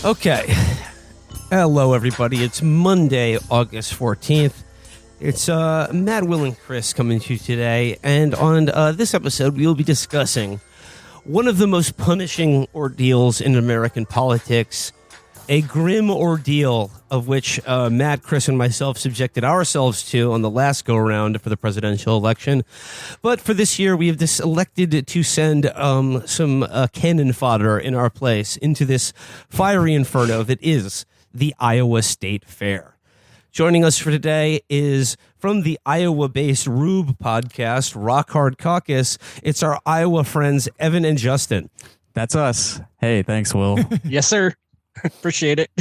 Okay. Hello, everybody. It's Monday, August 14th. It's Matt, Will, and Chris coming to you today. And on this episode, we will be discussing one of the most punishing ordeals in American politics, a grim ordeal of which Matt, Chris, and myself subjected ourselves to on the last go-around for the presidential election. But for this year, we have elected to send some cannon fodder in our place into this fiery inferno that is the Iowa State Fair. Joining us for today is from the Iowa-based Rube podcast, Rock Hard Caucus. It's our Iowa friends, Evan and Justin. That's us. Hey, thanks, Will. Yes, sir. Appreciate it.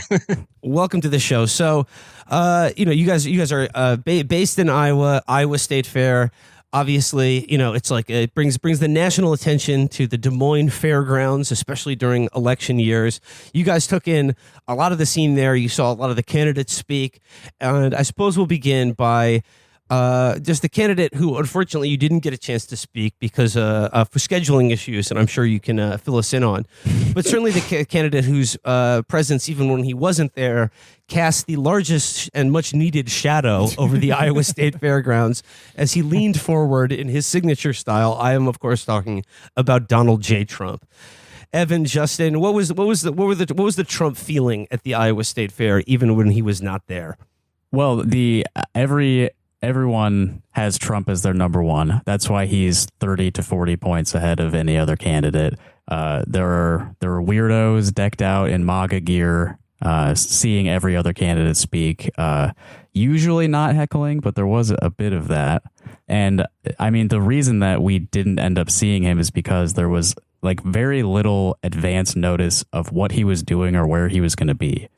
Welcome to the show. So, you guys are based in Iowa State Fair. Obviously, it's like it brings the national attention to the Des Moines fairgrounds, especially during election years. You guys took in a lot of the scene there. You saw a lot of the candidates speak, and I suppose we'll begin by just the candidate who, unfortunately, you didn't get a chance to speak because for scheduling issues, and I'm sure you can fill us in on. But certainly the candidate whose presence, even when he wasn't there, cast the largest and much needed shadow over the Iowa State Fairgrounds as he leaned forward in his signature style. I am, of course, talking about Donald J. Trump. Evan, Justin, what was the Trump feeling at the Iowa State Fair, even when he was not there? Well, everyone has Trump as their number one. That's why he's 30 to 40 points ahead of any other candidate. There are weirdos decked out in MAGA gear, seeing every other candidate speak, usually not heckling, but there was a bit of that. And I mean, the reason that we didn't end up seeing him is because there was like very little advance notice of what he was doing or where he was going to be.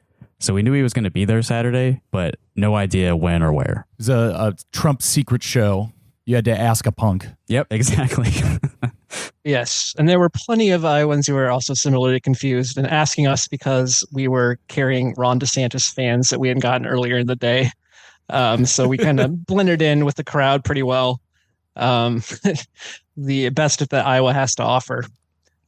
So we knew he was going to be there Saturday, but no idea when or where. It was a Trump secret show. You had to ask a punk. Yep, exactly. Yes. And there were plenty of Iowans who were also similarly confused and asking us because we were carrying Ron DeSantis fans that we had gotten earlier in the day. So we kind of blended in with the crowd pretty well. The best that Iowa has to offer,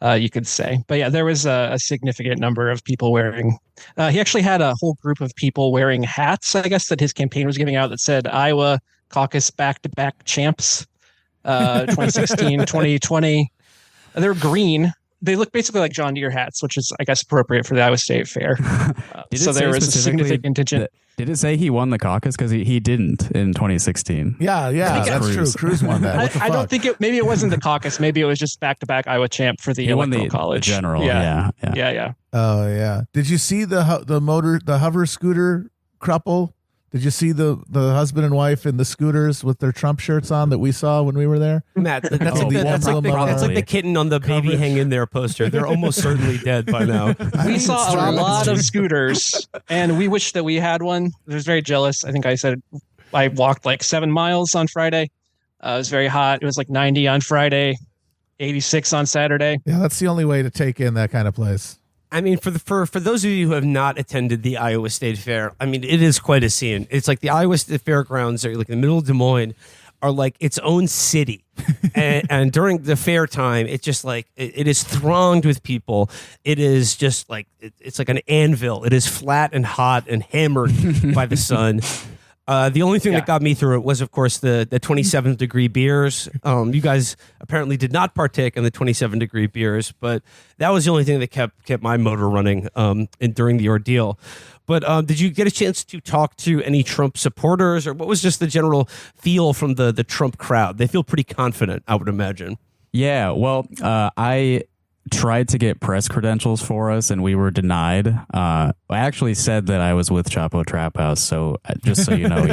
you could say. But yeah, there was a significant number of people wearing. He actually had a whole group of people wearing hats, I guess, that his campaign was giving out that said Iowa Caucus back-to-back champs, 2016, 2020. They're green. They look basically like John Deere hats, which is, I guess, appropriate for the Iowa State Fair. So there was a significant contingent. Did it say he won the caucus? Because he didn't in 2016. Yeah, that's true. Cruz won that. I don't think maybe it wasn't the caucus. Maybe it was just back-to-back Iowa champ for the electoral college. The general, yeah. Oh, yeah. Did you see the hover scooter couple? Did you see the husband and wife in the scooters with their Trump shirts on that we saw when we were there? Matt, that's like the kitten on the baby hang in there poster. They're almost certainly dead by now. We saw a lot of scooters, and we wish that we had one. I was very jealous. I think I said I walked like 7 miles on Friday. It was very hot. It was like 90 on Friday, 86 on Saturday. Yeah, that's the only way to take in that kind of place. I mean, for those of you who have not attended the Iowa State Fair, I mean, it is quite a scene. It's like the Iowa State Fairgrounds are like in the middle of Des Moines are like its own city. and during the fair time, it's just like it is thronged with people. It is just like it's like an anvil. It is flat and hot and hammered by the sun. The only thing that got me through it was, of course, the 27th degree beers. You guys apparently did not partake in the 27 degree beers, but that was the only thing that kept my motor running during the ordeal. But did you get a chance to talk to any Trump supporters, or what was just the general feel from the Trump crowd? They feel pretty confident, I would imagine. Yeah, well, I tried to get press credentials for us and we were denied. I actually said that I was with Chapo Trap House, so just so you know,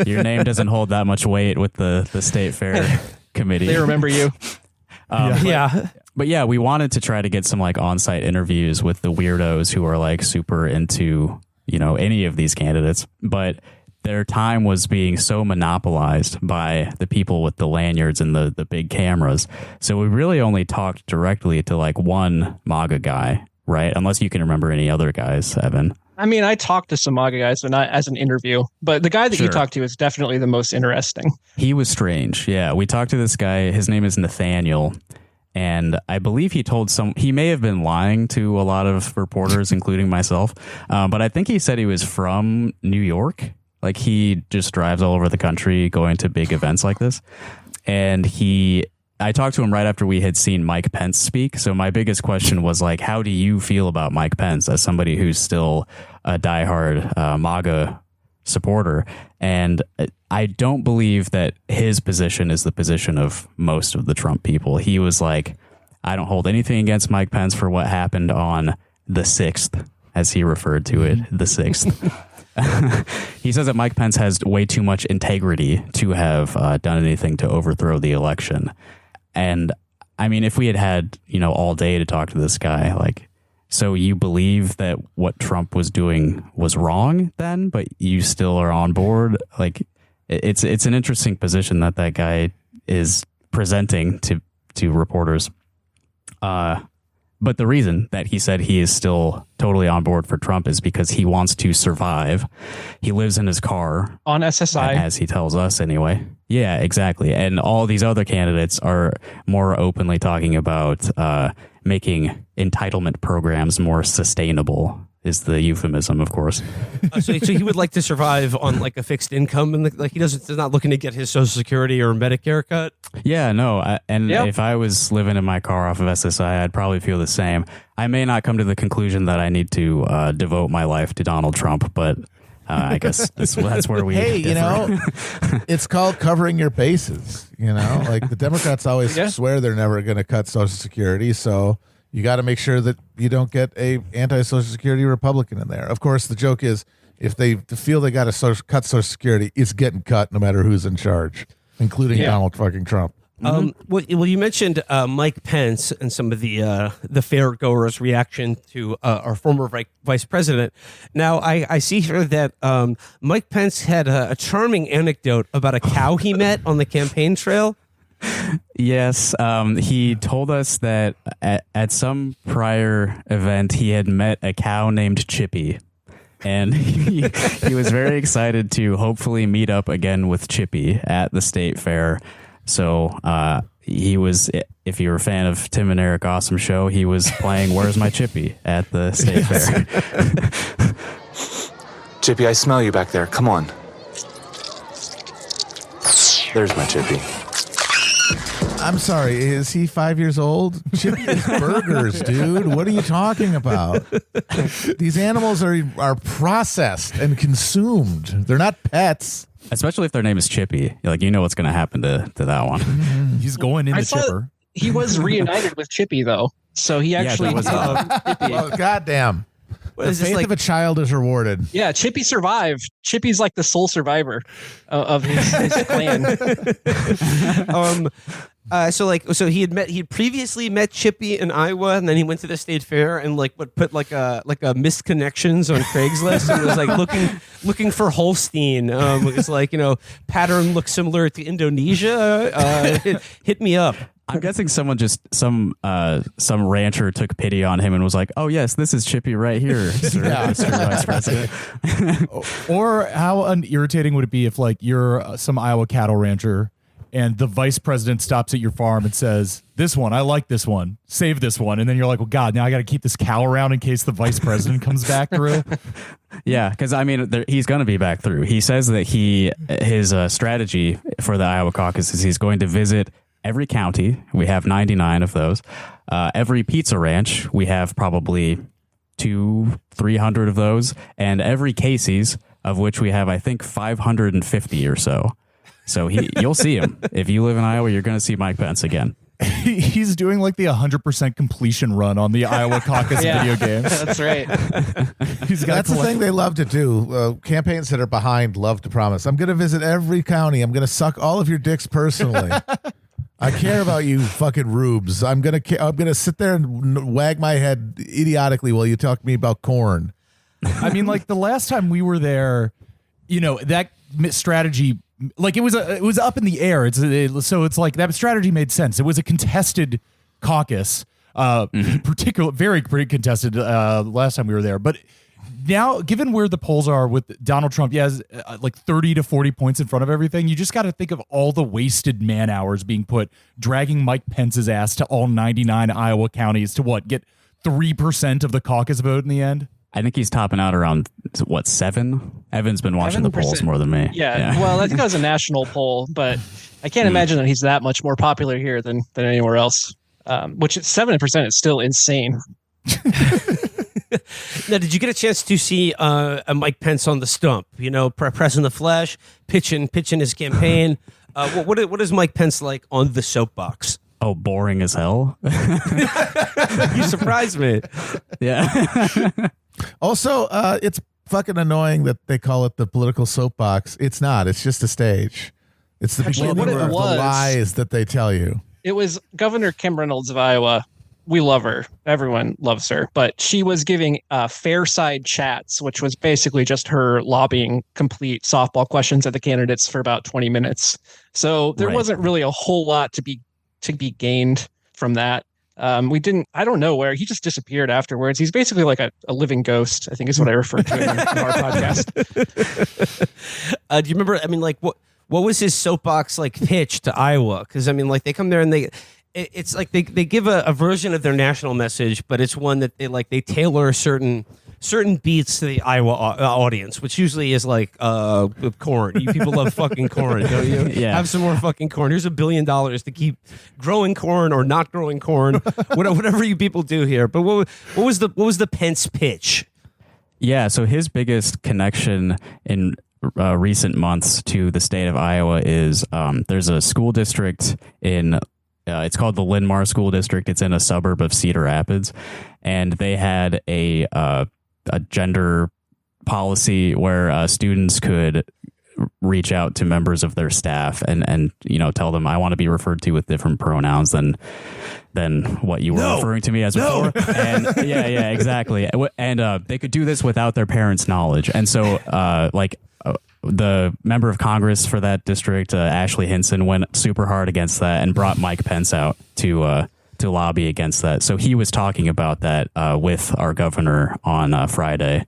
your name doesn't hold that much weight with the State Fair committee. They remember you. But yeah, we wanted to try to get some like on-site interviews with the weirdos who are like super into, any of these candidates, but their time was being so monopolized by the people with the lanyards and the big cameras. So we really only talked directly to like one MAGA guy, right? Unless you can remember any other guys, Evan. I mean, I talked to some MAGA guys, but not as an interview. But the guy that you talked to is definitely the most interesting. He was strange. Yeah, we talked to this guy. His name is Nathaniel. And I believe he may have been lying to a lot of reporters, including myself. But I think he said he was from New York. Like, he just drives all over the country going to big events like this. And I talked to him right after we had seen Mike Pence speak. So my biggest question was, like, how do you feel about Mike Pence as somebody who's still a diehard MAGA supporter? And I don't believe that his position is the position of most of the Trump people. He was like, I don't hold anything against Mike Pence for what happened on the 6th, as he referred to it, the 6th. He says that Mike Pence has way too much integrity to have done anything to overthrow the election. And I mean, if we had, all day to talk to this guy, like, so you believe that what Trump was doing was wrong then, but you still are on board? Like, it's an interesting position that guy is presenting to reporters. But the reason that he said he is still totally on board for Trump is because he wants to survive. He lives in his car on SSI, as he tells us anyway. Yeah, exactly. And all these other candidates are more openly talking about making entitlement programs more sustainable, is the euphemism, of course. So he would like to survive on like a fixed income, and like he's not looking to get his Social Security or Medicare cut. Yeah, no. If I was living in my car off of SSI, I'd probably feel the same. I may not come to the conclusion that I need to devote my life to Donald Trump, but I guess that's where we differ. It's called covering your bases. Like the Democrats always swear they're never going to cut Social Security, so you got to make sure that you don't get a anti-Social Security Republican in there. Of course, the joke is if they feel they got to cut Social Security, it's getting cut no matter who's in charge, including Donald fucking Trump. Well, you mentioned Mike Pence and some of the fairgoers' reaction to our former vice president. Now, I see here that Mike Pence had a charming anecdote about a cow he met on the campaign trail. Yes, he told us that at some prior event he had met a cow named Chippy, and he was very excited to hopefully meet up again with Chippy at the state fair. So he was, if you're a fan of Tim and Eric Awesome Show, he was playing Where's My Chippy at the state fair. Chippy, I smell you back there. Come on. There's my Chippy. I'm sorry, is he 5 years old? Chippy is burgers, dude. What are you talking about? These animals are processed and consumed. They're not pets. Especially if their name is Chippy. Like, what's going to happen to that one. He's going in the chipper. He was reunited with Chippy, though. So he actually was Chippy. Well, goddamn. The faith of a child is rewarded. Yeah, Chippy survived. Chippy's like the sole survivor of his clan. So he'd previously met Chippy in Iowa, and then he went to the state fair and put a missed connections on Craigslist and was like looking for Holstein. It's like, pattern looks similar to Indonesia. Hit me up. I'm guessing some rancher took pity on him and was like, "Oh yes, this is Chippy right here, Mr. Vice President." Or how irritating would it be if you're some Iowa cattle rancher and the vice president stops at your farm and says, "This one, I like this one, save this one," and then you're like, "Well, God, now I got to keep this cow around in case the vice president comes back through." Yeah, because he's going to be back through. He says that his strategy for the Iowa caucus is he's going to visit every county. We have 99 of those. Every pizza ranch, we have probably 200-300 of those, and every Casey's, of which we have, I think, 550 or so. So you'll see him. If you live in Iowa, you're going to see Mike Pence again. He's doing the 100% completion run on the Iowa caucus video games. That's right. That's the thing they love to do. Campaigns that are behind love to promise, I'm going to visit every county. I'm going to suck all of your dicks personally. I care about you fucking rubes. I'm gonna sit there and wag my head idiotically while you talk to me about corn. I mean, the last time we were there, that strategy, it was up in the air. So it's like that strategy made sense. It was a contested caucus, very pretty contested last time we were there. But now, given where the polls are with Donald Trump, he has like 30 to 40 points in front of everything. You just got to think of all the wasted man hours being put dragging Mike Pence's ass to all 99 Iowa counties to get 3% of the caucus vote in the end. I think he's topping out around 7. Evan's been watching the polls more than me. Yeah. Well, I think that was a national poll, but I can't imagine that he's that much more popular here than anywhere else. Which 7% is still insane. Now, did you get a chance to see a Mike Pence on the stump? Pressing the flash, pitching his campaign. What is Mike Pence like on the soapbox? Oh, boring as hell. You surprised me. Yeah. Also, it's fucking annoying that they call it the political soapbox. It's not. It's just a stage. It's the beginning of the lies that they tell you. It was Governor Kim Reynolds of Iowa. We love her. Everyone loves her. But she was giving fair side chats, which was basically just her lobbying complete softball questions at the candidates for about 20 minutes. So there wasn't really a whole lot to be gained from that. I don't know where he just disappeared afterwards. He's basically like a living ghost, I think is what I refer to him in our podcast. Do you remember? I mean, like what was his soapbox like pitch to Iowa? Because I mean, like they come there and it's like they give a version of their national message, but it's one that they tailor certain beats to the Iowa audience, which usually is like corn. You people love fucking corn, don't you? Yeah. Have some more fucking corn. Here's $1 billion to keep growing corn or not growing corn, whatever you people do here. But what was the Pence pitch? Yeah. So his biggest connection in recent months to the state of Iowa is there's a school district in. It's called the Linn-Mar School District. It's in a suburb of Cedar Rapids, and they had a gender policy where students could reach out to members of their staff and tell them, I want to be referred to with different pronouns than what you were referring to me as before. And yeah, exactly. And they could do this without their parents' knowledge. And so the member of Congress for that district, Ashley Hinson, went super hard against that and brought Mike Pence out to lobby against that. So he was talking about that with our governor on Friday,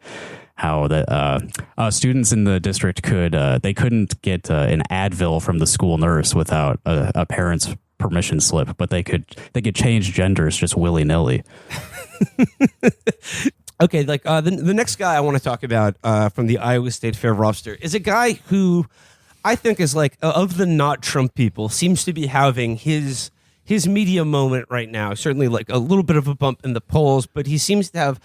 how the students in the district couldn't get an Advil from the school nurse without a parent's permission slip, but they could change genders just willy-nilly. Okay, like the next guy I want to talk about from the Iowa State Fair roster is a guy who I think is like of the not Trump people seems to be having his media moment right now. Certainly, like a little bit of a bump in the polls, but he seems to have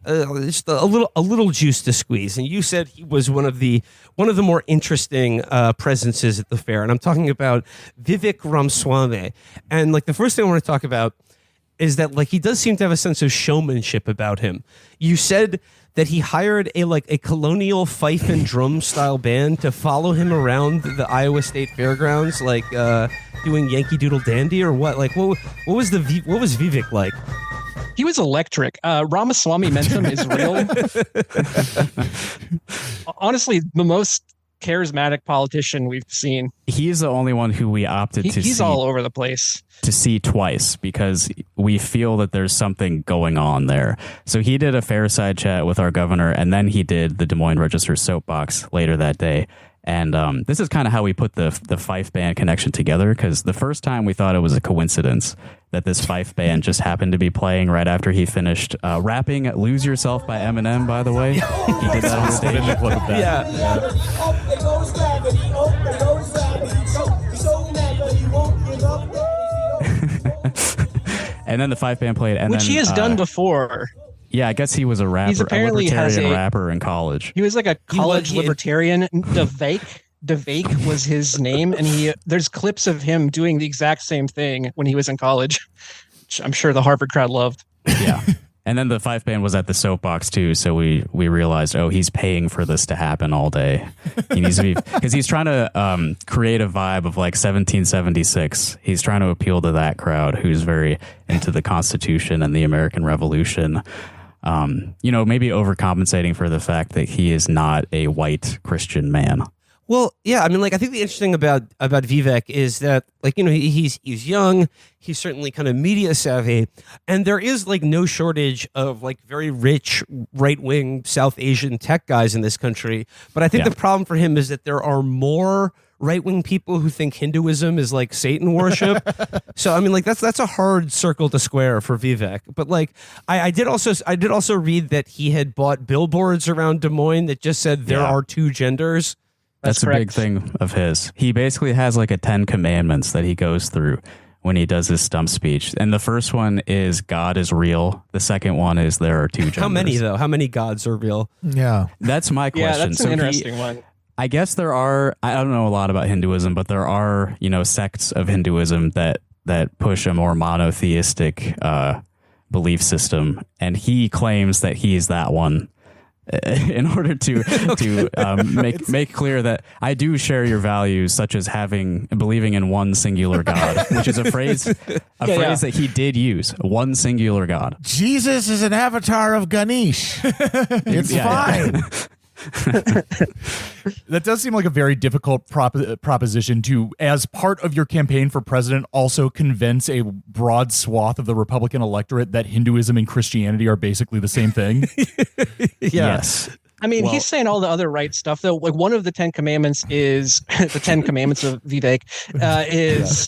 just a little juice to squeeze. And you said he was one of the more interesting presences at the fair, and I'm talking about Vivek Ramaswamy. And like the first thing I want to talk about is that like he does seem to have a sense of showmanship about him. You said that he hired a colonial fife and drum style band to follow him around the Iowa State Fairgrounds, like doing Yankee Doodle Dandy or what? Like what was Vivek like? He was electric. Ramaswamy Mentum is real. Honestly, the most charismatic politician we've seen. He's the only one who we opted to see. He's all over the place. To see twice because we feel that there's something going on there. So he did a fireside chat with our governor, and then he did the Des Moines Register soapbox later that day. And this is kind of how we put the fife band connection together, because the first time we thought it was a coincidence that this fife band just happened to be playing right after he finished rapping "Lose Yourself" by Eminem, by the way. He did that on stage. And then the fife band played, and which he has done before. Yeah, I guess he was a rapper, He's apparently a libertarian rapper in college. He was like a college libertarian. Devake was his name, and there's clips of him doing the exact same thing when he was in college, which I'm sure the Harvard crowd loved. Yeah. And then the fife band was at the soapbox too, so we realized, he's paying for this to happen all day. He needs to be, because he's trying to create a vibe of like 1776. He's trying to appeal to that crowd who's very into the Constitution and the American Revolution. Maybe overcompensating for the fact that he is not a white Christian man. Well, yeah, I mean, like, I think the interesting about Vivek is that, like, you know, he's young, he's certainly kind of media savvy, and there is like no shortage of like very rich right wing South Asian tech guys in this country. But I think the problem for him is that there are more right wing people who think Hinduism is like Satan worship. So I mean, like that's a hard circle to square for Vivek. But like I did also read that he had bought billboards around Des Moines that just said there are two genders. That's a big thing of his. He basically has like a 10 commandments that he goes through when he does his stump speech. And the first one is God is real. The second one is there are two genders. How many though? How many gods are real? Yeah. That's my question. Yeah, that's an interesting one. I guess there are, I don't know a lot about Hinduism, but there are, you know, sects of Hinduism that push a more monotheistic belief system. And he claims that he's that one. In order to make clear that I do share your values, such as believing in one singular God, which is a phrase that he did use, one singular God. Jesus is an avatar of Ganesh. It's fine. That does seem like a very difficult proposition to, as part of your campaign for president, also convince a broad swath of the Republican electorate that Hinduism and Christianity are basically the same thing. Yes. I mean, he's saying all the other right stuff, though. Like, one of the 10 commandments is the 10 commandments of Vivek is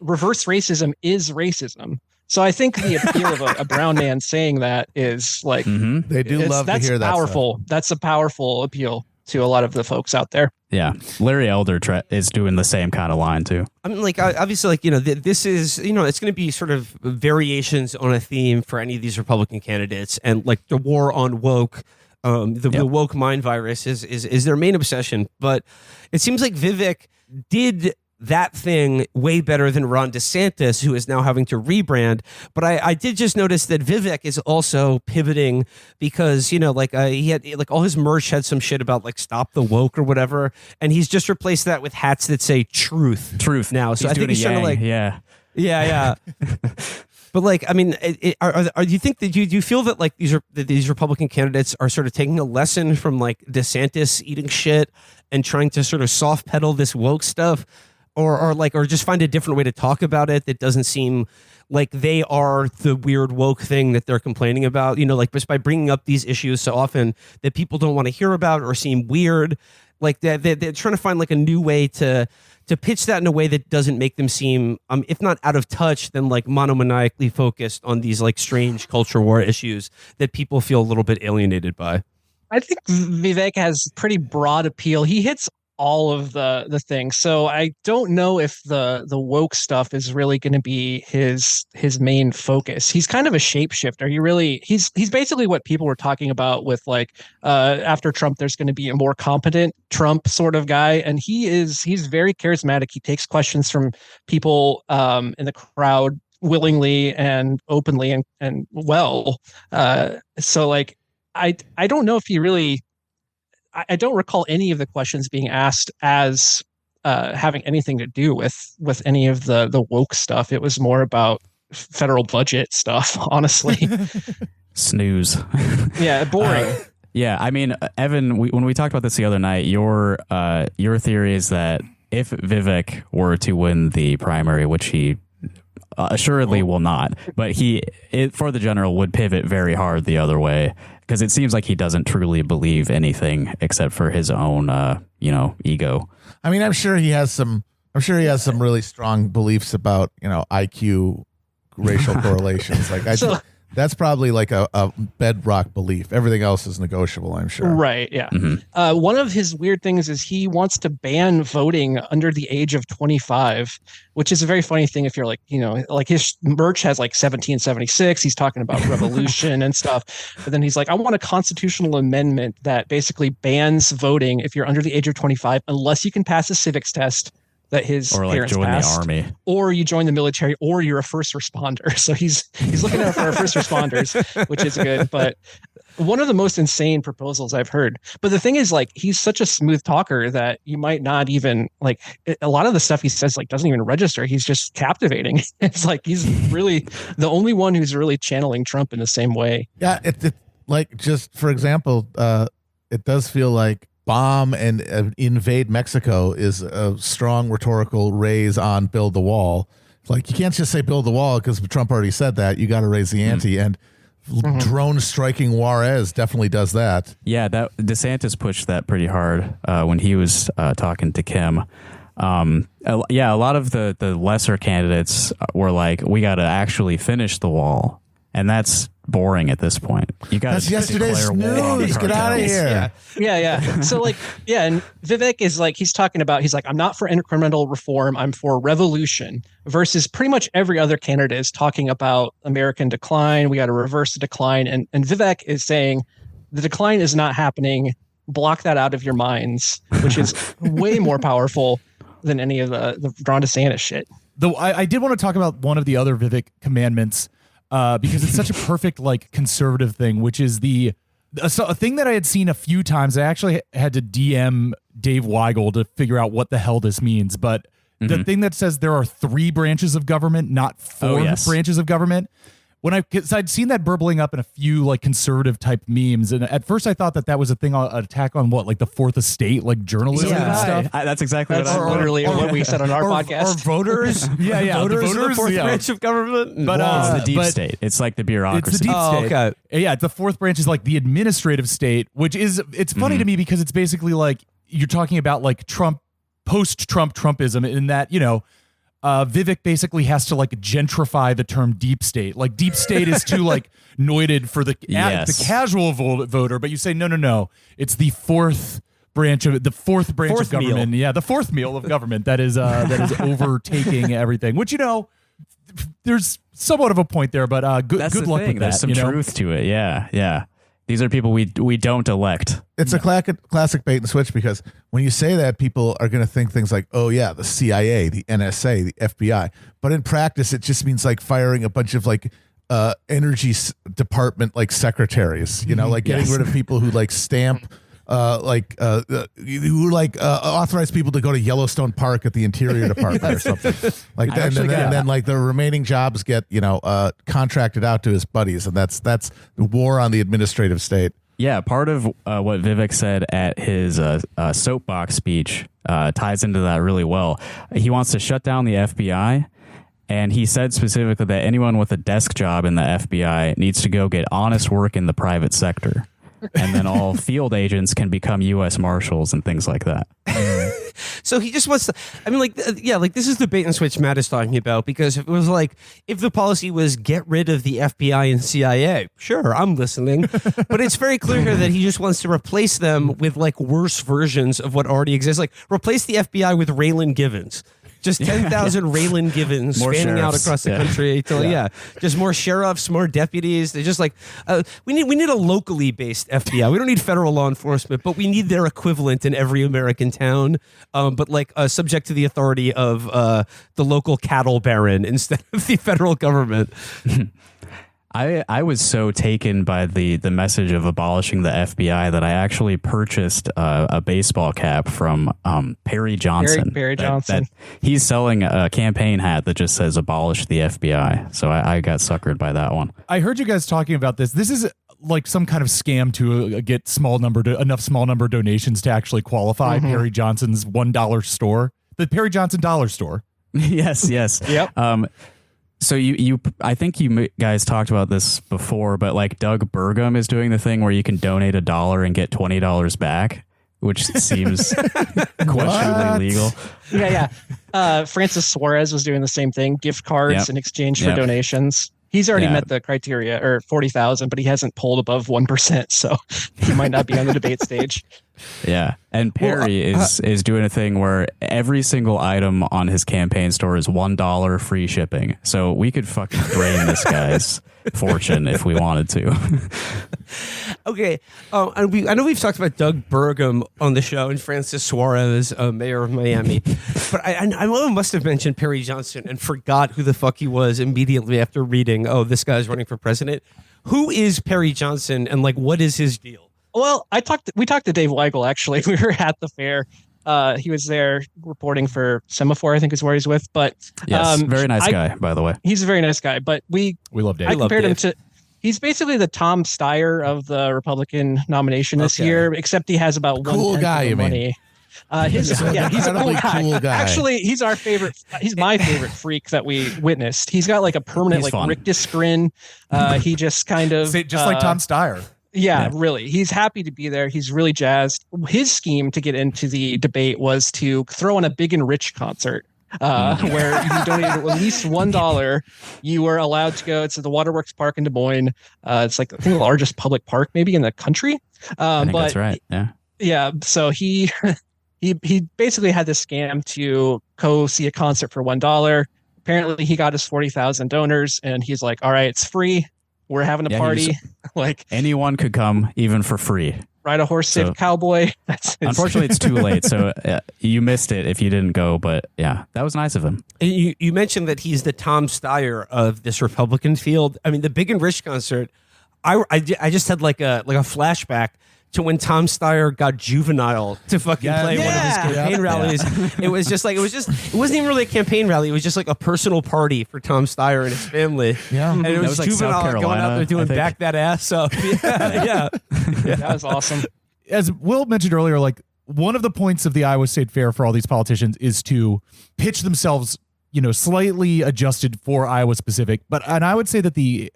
reverse racism is racism. So I think the appeal of a brown man saying that is like, they do love to hear that. Powerful. That's a powerful appeal to a lot of the folks out there. Yeah. Larry Elder is doing the same kind of line too. I mean, like, obviously, like, you know, this is, you know, it's going to be sort of variations on a theme for any of these Republican candidates, and like the war on woke. The woke mind virus is their main obsession, but it seems like Vivek did that thing way better than Ron DeSantis, who is now having to rebrand. But I did just notice that Vivek is also pivoting because, you know, like he had like all his merch had some shit about like stop the woke or whatever, and he's just replaced that with hats that say truth now. So I think he's trying to like yeah. But like, I mean, are you think that do you feel that like these Republican candidates are sort of taking a lesson from like DeSantis eating shit and trying to sort of soft pedal this woke stuff, or just find a different way to talk about it that doesn't seem like they are the weird woke thing that they're complaining about? You know, like just by bringing up these issues so often that people don't want to hear about or seem weird, like they're trying to find like a new way to pitch that in a way that doesn't make them seem, if not out of touch, then like monomaniacally focused on these like strange culture war issues that people feel a little bit alienated by. I think Vivek has pretty broad appeal. He hits all of the things. So I don't know if the woke stuff is really going to be his main focus. He's kind of a shapeshifter. He's basically what people were talking about with like after Trump, there's going to be a more competent Trump sort of guy, and he's very charismatic. He takes questions from people in the crowd willingly and openly and well. So like I don't know if he really. I don't recall any of the questions being asked as having anything to do with any of the woke stuff. It was more about federal budget stuff, honestly. Snooze. Yeah, boring. Yeah, I mean, Evan, when we talked about this the other night, your theory is that if Vivek were to win the primary, which he assuredly will not, but for the general would pivot very hard the other way, because it seems like he doesn't truly believe anything except for his own ego. I mean, I'm sure he has some really strong beliefs about, you know, IQ racial correlations. Like that's probably like a bedrock belief. Everything else is negotiable, I'm sure. Right. Yeah. Mm-hmm. One of his weird things is he wants to ban voting under the age of 25, which is a very funny thing. If you're like, you know, like his merch has like 1776. He's talking about revolution and stuff. But then he's like, I want a constitutional amendment that basically bans voting if you're under the age of 25, unless you can pass a civics test that his or like parents join passed, the army, or you join the military, or you're a first responder. So he's looking out for our first responders, which is good. But one of the most insane proposals I've heard. But the thing is, like, he's such a smooth talker that you might not even like a lot of the stuff he says like doesn't even register. He's just captivating. It's like he's really the only one who's really channeling Trump in the same way. Yeah, it like just for example, it does feel like bomb and invade Mexico is a strong rhetorical raise on build the wall. Like, you can't just say build the wall because Trump already said that. You got to raise the ante. And drone striking Suarez definitely does that. Yeah, that DeSantis pushed that pretty hard when he was talking to Kim. A lot of the lesser candidates were like, we got to actually finish the wall. And that's boring at this point. You got to yesterday's news. Get out of here. Yeah. So and Vivek is like, he's like, I'm not for incremental reform. I'm for revolution, versus pretty much every other candidate is talking about American decline. We got to reverse the decline. And Vivek is saying the decline is not happening. Block that out of your minds, which is way more powerful than any of the Ron DeSantis shit. Though I did want to talk about one of the other Vivek commandments, because it's such a perfect like conservative thing, which is a thing that I had seen a few times. I actually had to DM Dave Weigel to figure out what the hell this means. But the thing that says there are 3 branches of government, not 4 branches of government. Because I'd seen that burbling up in a few like conservative type memes, and at first I thought that was a thing, an attack on what, like the Fourth Estate, like journalism and stuff. That's exactly literally what we said on our podcast. Or voters, voters are the fourth branch of government. But it's the deep state. It's like the bureaucracy. It's the deep state. Okay. Yeah, the fourth branch is like the administrative state, which is it's funny to me because it's basically like you're talking about like post-Trumpism in that, Vivek basically has to like gentrify the term deep state. Like deep state is too like noited for the casual voter, but you say no, it's the fourth branch of government. Meal. Yeah, the fourth meal of government that is overtaking everything. Which there's somewhat of a point there, but good luck with that. There's some truth to it. Yeah. These are people we don't elect. It's a classic bait and switch, because when you say that, people are going to think things like, oh yeah, the CIA, the NSA, the FBI. But in practice, it just means like firing a bunch of like energy department like secretaries, like getting rid of people who like stamp, who authorize people to go to Yellowstone Park at the Interior Department or something like that. And then like the remaining jobs get contracted out to his buddies, and that's the war on the administrative state. Yeah, part of what Vivek said at his soapbox speech ties into that really well. He wants to shut down the FBI. And he said specifically that anyone with a desk job in the FBI needs to go get honest work in the private sector. And then all field agents can become U.S. Marshals and things like that. So he just wants to, this is the bait and switch Matt is talking about, because if it was like, if the policy was get rid of the FBI and CIA, sure, I'm listening. But it's very clear here that he just wants to replace them with like worse versions of what already exists. Like replace the FBI with Raylan Givens. Just 10,000 Raylan Givens spanning out across the country. Just more sheriffs, more deputies. They're just like, we need a locally based FBI. We don't need federal law enforcement, but we need their equivalent in every American town. But like subject to the authority of the local cattle baron instead of the federal government. I was so taken by the message of abolishing the FBI that I actually purchased a baseball cap from Perry Johnson. Perry Johnson. He's selling a campaign hat that just says abolish the FBI. So I got suckered by that one. I heard you guys talking about this. This is like some kind of scam to get enough small number donations to actually qualify Perry Johnson's $1 store, the Perry Johnson dollar store. Yes. Yep. So I think you guys talked about this before, but like Doug Burgum is doing the thing where you can donate $1 and get $20 back, which seems questionably legal. Yeah. Francis Suarez was doing the same thing, gift cards in exchange for donations. He's already met the criteria, or 40,000, but he hasn't polled above 1%, so he might not be on the debate stage. Yeah, and Perry is doing a thing where every single item on his campaign store is $1 free shipping. So we could fucking drain this guy's fortune if we wanted to. Okay, I know we've talked about Doug Burgum on the show and Francis Suarez, mayor of Miami, but I must have mentioned Perry Johnson and forgot who the fuck he was immediately after reading, oh, this guy's running for president. Who is Perry Johnson, and like what is his deal? Well, we talked to Dave Weigel, actually. We were at the fair. He was there reporting for Semaphore, I think is where he's with. But yes, very nice guy, by the way. He's a very nice guy. But we love Dave. I compared him to He's basically the Tom Steyer of the Republican nomination this year, except he has about cool guy, of the money. He's a cool guy. Actually, he's our favorite. He's my favorite freak that we witnessed. He's got like a permanent rictus grin. He just kind of like Tom Steyer. Yeah, really. He's happy to be there. He's really jazzed. His scheme to get into the debate was to throw in a Big and Rich concert. Where you donated at least $1, you were allowed to go to the Waterworks Park in Des Moines. It's like I think the largest public park maybe in the country. I think that's right. Yeah. So he basically had this scam to go see a concert for $1. Apparently, he got his 40,000 donors, and he's like, "All right, it's free. We're having a party. Like anyone could come, even for free." Ride a horse, save a cowboy. Unfortunately, it's too late, so you missed it if you didn't go. But yeah, that was nice of him. And you mentioned that he's the Tom Steyer of this Republican field. I mean, the Big and Rich concert. I just had like a flashback to when Tom Steyer got Juvenile to fucking play one of his campaign rallies. It was just like it wasn't even really a campaigin rally. It was just like a personal party for Tom Steyer and his family. Yeah, and it was like Juvenile going out there doing back that ass up. Yeah, that was awesome. As Will mentioned earlier, like one of the points of the Iowa State Fair for all these politicians is to pitch themselves, slightly adjusted for Iowa specific. And I would say that the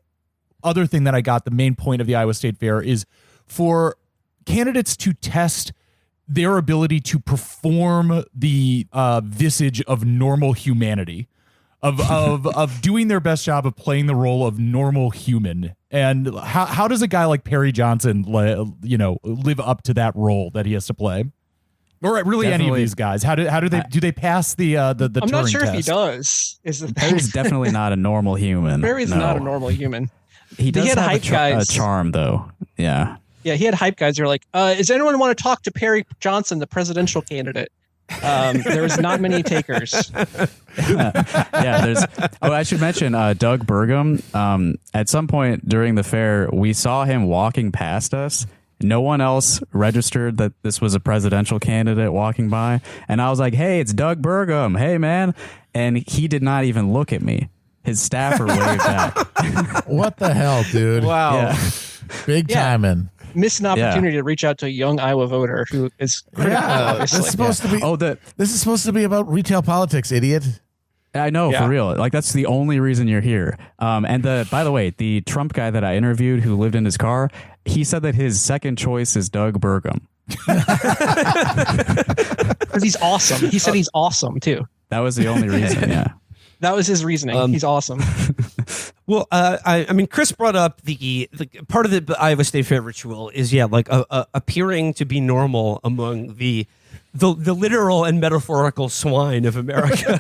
other thing that I got, the main point of the Iowa State Fair is for candidates to test their ability to perform the visage of normal humanity, of doing their best job of playing the role of normal human. And how does a guy like Perry Johnson, live up to that role that he has to play? Or really any of these guys? How do they pass the I'm Turing not sure test? if he does. Perry's definitely not a normal human. Perry's not a normal human. He does had have hype guys. a charm, though. Yeah. Yeah, he had hype guys who are like, does anyone want to talk to Perry Johnson, the presidential candidate? There was not many takers. I should mention Doug Burgum. At some point during the fair, we saw him walking past us. No one else registered that this was a presidential candidate walking by. And I was like, hey, it's Doug Burgum. Hey, man. And he did not even look at me. His staffer waved back. What the hell, dude? Wow. Yeah. Big timing. Missed an opportunity to reach out to a young Iowa voter who is critical. This is supposed to be. This is supposed to be about retail politics, idiot. I know, for real. Like that's the only reason you're here. And by the way, the Trump guy that I interviewed who lived in his car, he said that his second choice is Doug Burgum. Because he's awesome. He said he's awesome too. That was the only reason. Yeah. That was his reasoning. He's awesome. Well, I mean, Chris brought up the part of the Iowa State Fair ritual is like appearing to be normal among the literal and metaphorical swine of America.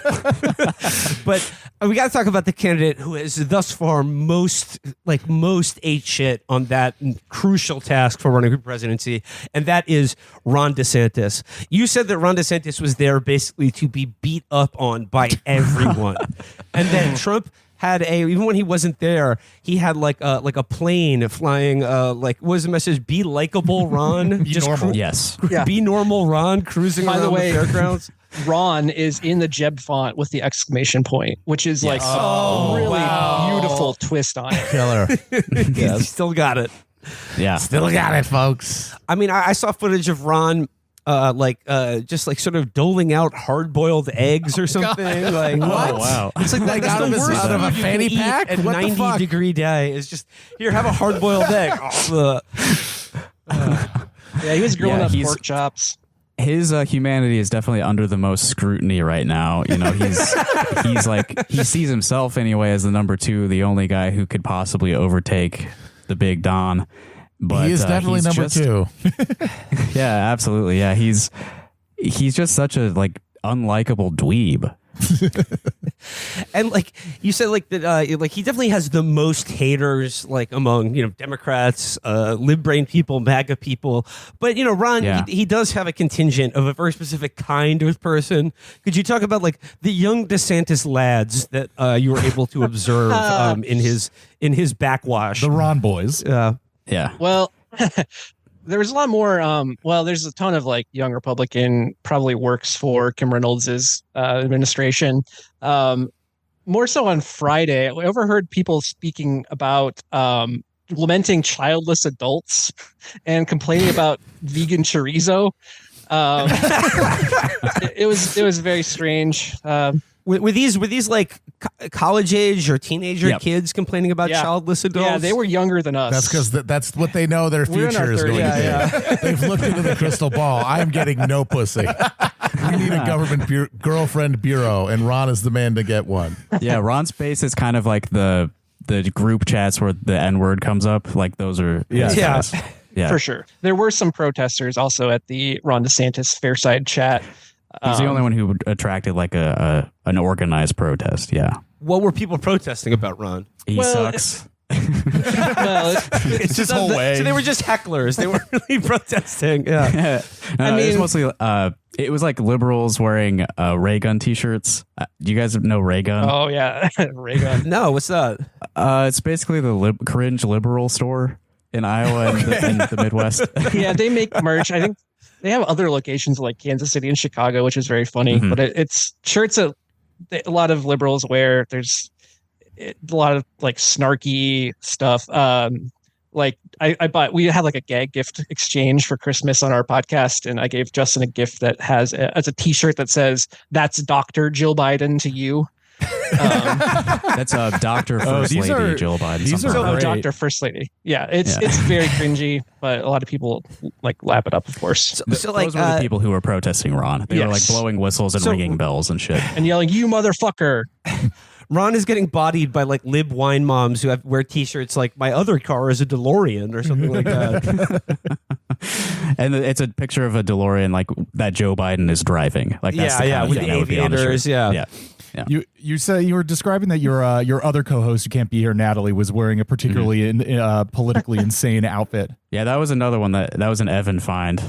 But we got to talk about the candidate who has thus far most ate shit on that crucial task for running for presidency, and that is Ron DeSantis. You said that Ron DeSantis was there basically to be beat up on by everyone, and then Trump had even when he wasn't there, he had like a plane flying. What was the message? Be likable, Ron. Be normal. Yes. Yeah. Be normal, Ron. Cruising By around the way, the fairgrounds. Ron is in the Jeb font with the exclamation point, which is like a really beautiful twist on it. Killer. He's still got it. Yeah. Still got it, folks. I mean, I saw footage of Ron. Just like sort of doling out hard-boiled eggs or something. Like what? Oh, wow. It's like out of a fanny pack at 90-degree day. Is just here. Have a hard-boiled egg. He was grilling up pork chops. His humanity is definitely under the most scrutiny right now. He's like he sees himself anyway as the number 2, the only guy who could possibly overtake the Big Don. But he is definitely number 2. Yeah, absolutely. Yeah, he's just such a unlikable dweeb. And like you said, that he definitely has the most haters among Democrats, lib-brain people, MAGA people. But Ron, he does have a contingent of a very specific kind of person. Could you talk about the young DeSantis lads that you were able to observe in his backwash? The Ron boys. Yeah. Well, there was a lot more. There's a ton of young Republican probably works for Kim Reynolds' administration. More so on Friday, I overheard people speaking about lamenting childless adults and complaining about vegan chorizo. It was very strange. Were these like college age or teenager kids complaining about childless adults? Yeah, they were younger than us. That's because that's what they know their future is going to be. They've looked into the crystal ball. I'm getting no pussy. We need a government girlfriend bureau, and Ron is the man to get one. Yeah, Ron's base is kind of like the group chats where the N-word comes up. Like those are yeah. For sure. There were some protesters also at the Ron DeSantis Fairside chat. He's the only one who attracted like an organized protest. Yeah. What were people protesting about, Ron? He sucks. It's his whole way. So they were just hecklers. They weren't really protesting. Yeah. I mean, it was mostly it was like liberals wearing ray gun t-shirts. Do you guys know ray gun? Oh yeah, ray gun. No, what's that? It's basically the cringe liberal store in Iowa and the Midwest. Yeah, they make merch. I think they have other locations like Kansas City and Chicago, which is very funny. Mm-hmm. But it's shirts that a lot of liberals wear. There's a lot of like snarky stuff. Like I bought, we had like a gag gift exchange for Christmas on our podcast, and I gave Justin a gift that has a t-shirt that says, "That's Dr. Jill Biden to you." That's Dr. First Lady Jill Biden. These are Dr. First Lady. Yeah, it's very cringy, but a lot of people like lap it up, of course. So like, those were the people who were protesting Ron. They were like blowing whistles and ringing bells and shit. And yelling, "You motherfucker." Ron is getting bodied by like lib wine moms who wear t-shirts like "My other car is a DeLorean" or something like that. And it's a picture of a DeLorean like that Joe Biden is driving. Like that's with the aviators. Yeah. Yeah. You said you were describing that your other co-host who can't be here, Natalie, was wearing a particularly politically insane outfit. Yeah, that was another one that was an Evan find.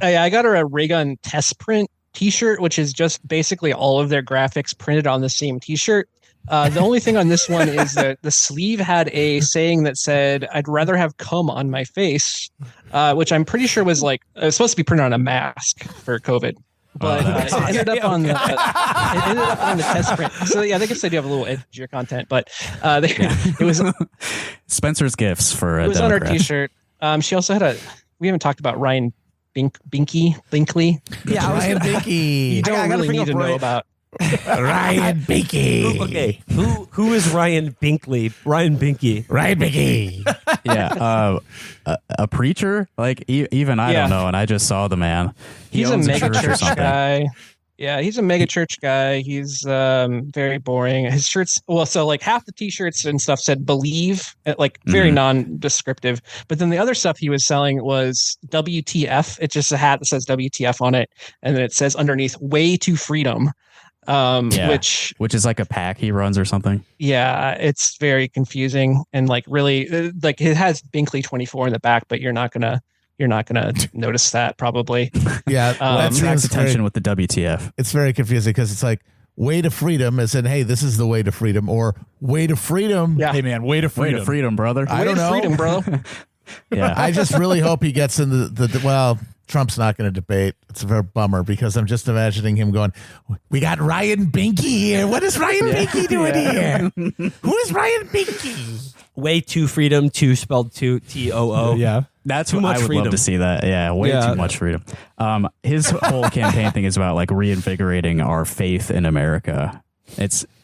I got her a Raygun test print t-shirt, which is just basically all of their graphics printed on the same t-shirt. The only thing on this one is that the sleeve had a saying that said, "I'd rather have cum on my face," which I'm pretty sure was like it was supposed to be printed on a mask for COVID. But it ended up on the test print. So yeah, I guess they do have a little edgier content, but it was Spencer's gifts for it was on her t-shirt. She also had we haven't talked about Ryan Binkley. Yeah, Ryan Binkley. You don't really need to know about Ryan Binkley. Okay, who is Ryan Binkley? Ryan Binkley. Ryan Binkley. Yeah, a preacher. Like even I don't know, and I just saw the man. He's a mega church guy. Yeah, he's a mega church guy. He's very boring. His shirts, so like half the t-shirts and stuff said "believe," like very non-descriptive. But then the other stuff he was selling was WTF. It's just a hat that says WTF on it, and then it says underneath "Way to Freedom." Which is like a pack he runs or something. Yeah, it's very confusing and like really like it has Binkley 24 in the back, but you're not gonna notice that probably. Yeah, that attracts attention with the WTF. It's very confusing because it's like "way to freedom" as in, hey, this is the way to freedom, or "way to freedom." Yeah. Hey man, way to freedom. Way to freedom, brother. I don't know. Freedom, bro. Yeah. I just really hope he gets in the well, Trump's not going to debate. It's a very bummer because I'm just imagining him going, "We got Ryan Binkley here. What is Ryan Binkley doing here? Who is Ryan Binkley?" Way to freedom, to spelled to TOO. Yeah. That's Too what much I would freedom. love to see that. Yeah, way too much freedom. His whole campaign thing is about like reinvigorating our faith in America.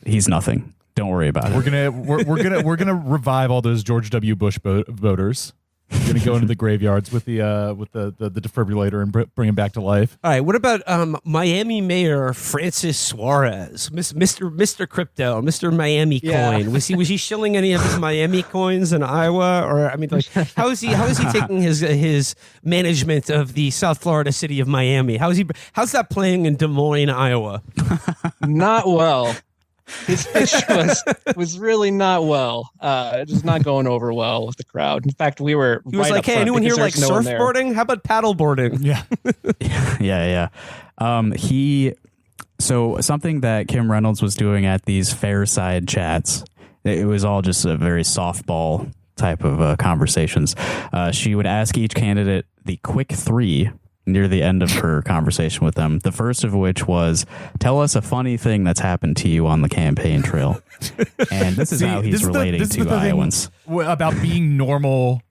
He's nothing. Don't worry about it. We're gonna revive all those George W. Bush voters. We're gonna go into the graveyards with the defibrillator and bring him back to life. All right. What about Miami Mayor Francis Suarez, Mr. Crypto, Mr. Miami Coin? Was he shilling any of his Miami coins in Iowa, or I mean, like, how is he taking his management of the South Florida city of Miami? How's that playing in Des Moines, Iowa? Not well. His pitch was really not well. It was not going over well with the crowd. In fact, he was like, "Hey, anyone here like surfboarding? How about paddleboarding?" Yeah. Yeah. So something that Kim Reynolds was doing at these Fairside chats, it was all just a very softball type of conversations. She would ask each candidate the quick three near the end of her conversation with them. The first of which was, tell us a funny thing that's happened to you on the campaign trail. And this is how he's relating to Iowans. About being normal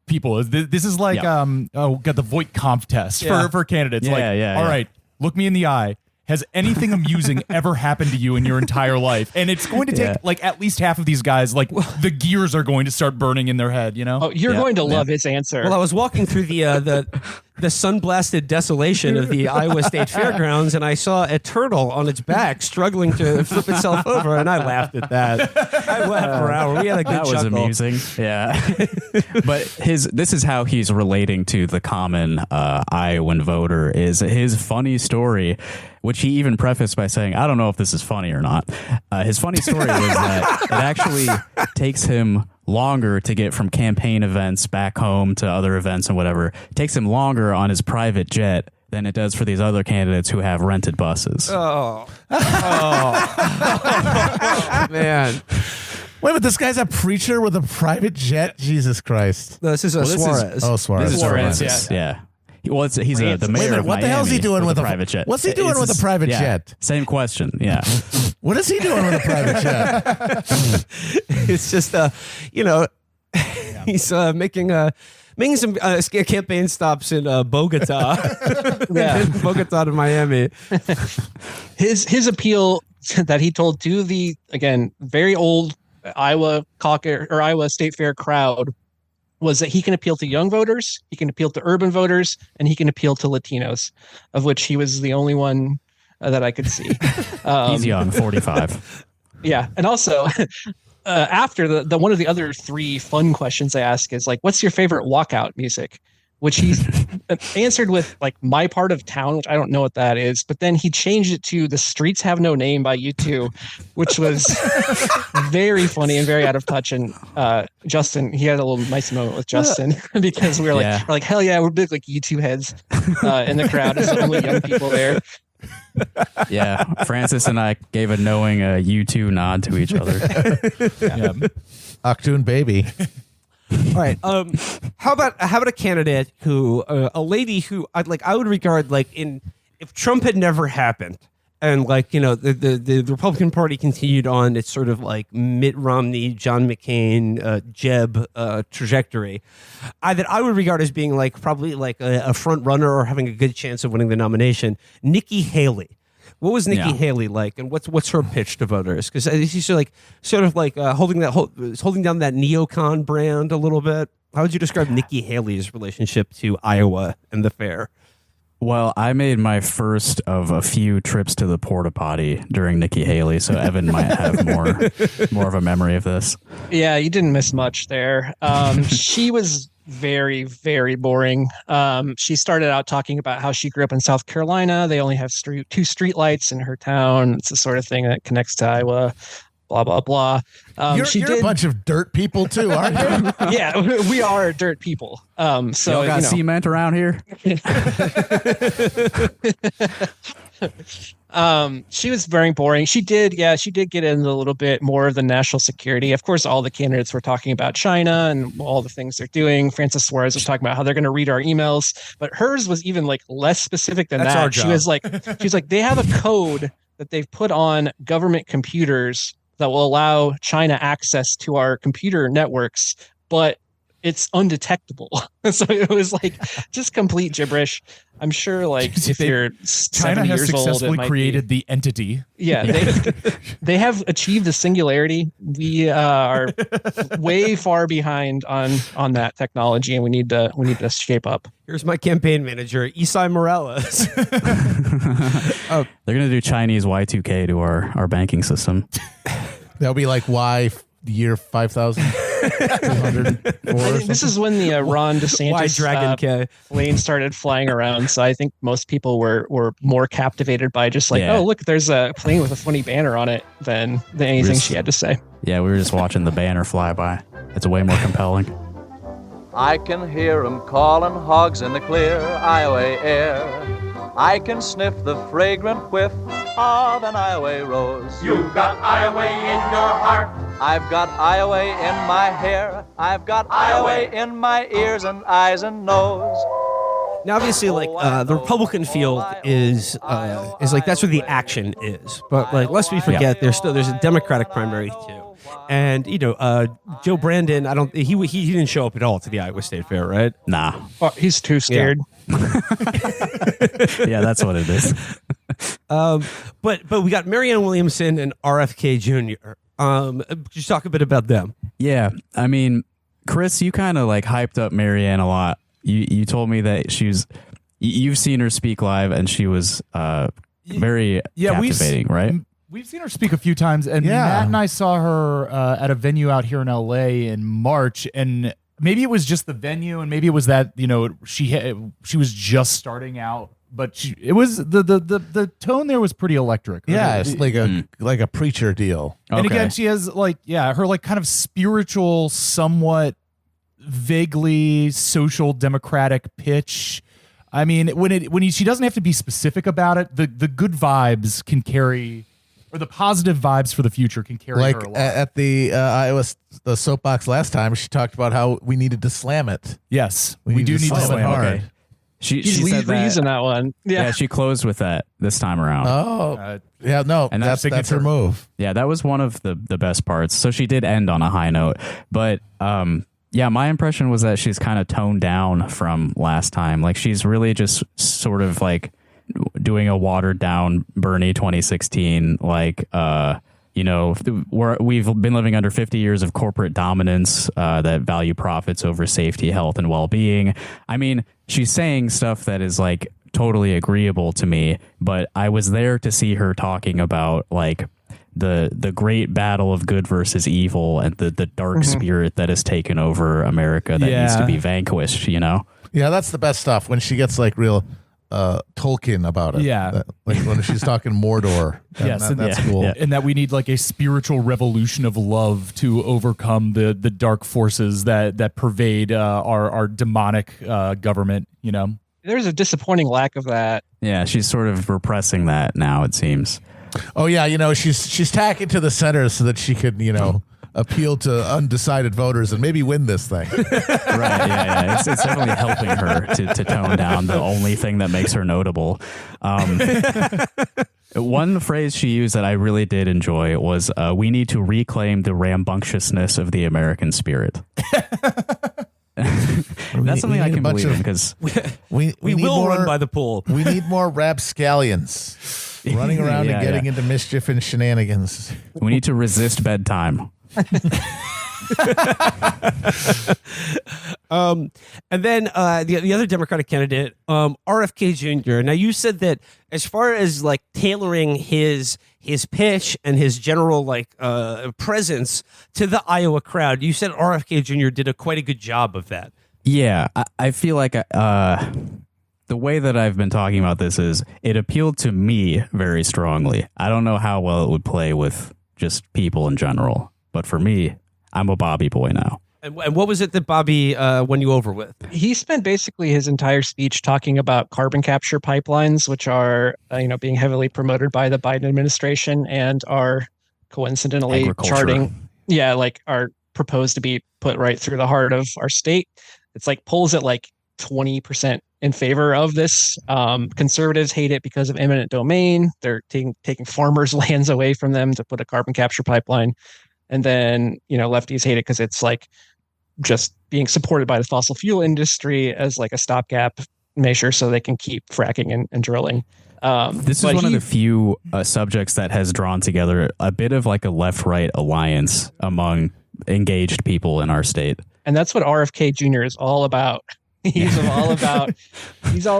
people. This is like, the Voight Kampf test for candidates. All right, look me in the eye. Has anything amusing ever happened to you in your entire life? And it's going to take like at least half of these guys, like the gears are going to start burning in their head, you know? Oh, you're going to love his answer. Well, I was walking through the sun-blasted desolation of the Iowa State Fairgrounds, and I saw a turtle on its back struggling to flip itself over, and I laughed at that. I laughed for hours. We had a good chuckle. That was amusing. Yeah. But this is how he's relating to the common Iowan voter, is his funny story, which he even prefaced by saying, I don't know if this is funny or not. His funny story was that it actually takes him longer to get from campaign events back home to other events and whatever. It takes him longer on his private jet than it does for these other candidates who have rented buses. Oh, man. Wait, but this guy's a preacher with a private jet? Jesus Christ. No, this is Suarez. Suarez. This is Suarez, yeah. Well, he's the mayor of what the hell is he doing with a private jet? What's he doing with a private jet? Same question. Yeah. What is he doing with a private jet? It's just, he's making some campaign stops in Bogota, Bogota to Miami. His appeal that he told to the, again, very old Iowa caucus or Iowa State Fair crowd was that he can appeal to young voters, he can appeal to urban voters, and he can appeal to Latinos, of which he was the only one that I could see. He's young, 45. Yeah, and also after the one of the other three fun questions I ask is like, what's your favorite walkout music? Which he answered with like My Part of Town, which I don't know what that is, but then he changed it to The Streets Have No Name by U2, which was very funny and very out of touch. And Justin, he had a little nice moment with Justin because we're like, hell yeah, we're big like U2 heads in the crowd. There's only young people there. Yeah, Francis and I gave a knowing U2 nod to each other. Octoon baby. All right. How about a candidate who, a lady who I would regard if Trump had never happened, and the Republican Party continued on its sort of like Mitt Romney, John McCain, Jeb trajectory, that I would regard as being probably a front runner or having a good chance of winning the nomination. Nikki Haley. What was Nikki Haley like, and what's her pitch to voters? Because she's holding down that neocon brand a little bit. How would you describe Nikki Haley's relationship to Iowa and the fair? Well, I made my first of a few trips to the porta potty during Nikki Haley, so Evan might have more of a memory of this. Yeah, you didn't miss much there. She was very, very boring. She started out talking about how she grew up in South Carolina. They only have two street lights in her town. It's the sort of thing that connects to Iowa. Blah, blah, blah. You're a bunch of dirt people too, aren't you? Yeah, we are dirt people. So y'all got cement around here? She was very boring. She did get into a little bit more of the national security. Of course, all the candidates were talking about China and all the things they're doing. Francis Suarez was talking about how they're going to read our emails, but hers was even less specific than that. She was like, they have a code that they've put on government computers that will allow China access to our computer networks, but it's undetectable. So it was just complete gibberish. I'm sure if you're 70 China has years old, successfully created the entity. Yeah, they have achieved the singularity. We are way far behind on that technology, and we need to shape up. Here's my campaign manager, Isai Morales. They're going to do Chinese Y2K to our banking system. That'll be Y year 5,204. This is when the Ron DeSantis plane started flying around. So I think most people were more captivated by just oh, look, there's a plane with a funny banner on it than anything she had to say. Yeah, we were just watching the banner fly by. It's way more compelling. I can hear 'em calling hogs in the clear Iowa air. I can sniff the fragrant whiff of an Iowa rose. You've got Iowa in your heart. I've got Iowa in my hair. I've got Iowa in my ears and eyes and nose. Now, obviously, like the Republican field is like that's where the action is. But like, lest we forget, there's a Democratic primary too. And Joe Brandon, he didn't show up at all to the Iowa State Fair, right? Nah. Oh, he's too scared. Yeah, that's what it is. But we got Marianne Williamson and RFK Jr. Just talk a bit about them. Yeah, I mean, Chris, you kind of like hyped up Marianne a lot. You told me that you've seen her speak live, and she was very captivating, right? We've seen her speak a few times, and Matt and I saw her at a venue out here in LA in March, and maybe it was just the venue, and maybe it was that she was just starting out, but it was the tone there was pretty electric. Yeah, it's like a preacher deal. And Okay. again, she has her like kind of spiritual, somewhat vaguely social democratic pitch. I mean, she doesn't have to be specific about it. The good vibes can carry. Or the positive vibes for the future can carry her a lot. At the the soapbox last time, she talked about how we needed to slam it. Yes, we do need to slam it hard. Okay. She He's said that, using that one. yeah, she closed with that this time around. Oh, yeah, no, And that's her move. Yeah, that was one of the best parts. So she did end on a high note. But yeah, my impression was that she's kind of toned down from last time. Like she's really just sort of like doing a watered down Bernie 2016, like we've been living under 50 years of corporate dominance that value profits over safety, health, and well-being. I mean, she's saying stuff that is like totally agreeable to me, but I was there to see her talking about like the great battle of good versus evil and the dark spirit that has taken over America that needs to be vanquished, Yeah, that's the best stuff when she gets like real Tolkien about it. Yeah. Like when she's talking Mordor. That's cool. Yeah. And that we need like a spiritual revolution of love to overcome the dark forces that pervade our demonic government, There's a disappointing lack of that. Yeah, she's sort of repressing that now, it seems. Oh yeah, she's tacking to the center so that she could, appeal to undecided voters and maybe win this thing. Right, yeah. It's definitely helping her to tone down the only thing that makes her notable. One phrase she used that I really did enjoy was, we need to reclaim the rambunctiousness of the American spirit. That's something I can believe in because we will run by the pool. We need more rapscallions running around and getting into mischief and shenanigans. We need to resist bedtime. And then the other Democratic candidate, RFK Jr. Now, you said that as far as like tailoring his pitch and his general presence to the Iowa crowd, you said RFK Jr. did quite a good job of that. Yeah, I feel like the way that I've been talking about this is it appealed to me very strongly. I don't know how well it would play with just people in general, but for me, I'm a Bobby boy now. And what was it that Bobby won you over with? He spent basically his entire speech talking about carbon capture pipelines, which are being heavily promoted by the Biden administration and are coincidentally are proposed to be put right through the heart of our state. It's like polls at like 20% in favor of this. Conservatives hate it because of eminent domain. They're taking farmers' lands away from them to put a carbon capture pipeline. And then, lefties hate it because it's like just being supported by the fossil fuel industry as like a stopgap measure so they can keep fracking and drilling. This is one of the few subjects that has drawn together a bit of like a left-right alliance among engaged people in our state. And that's what RFK Jr. is all about. He's all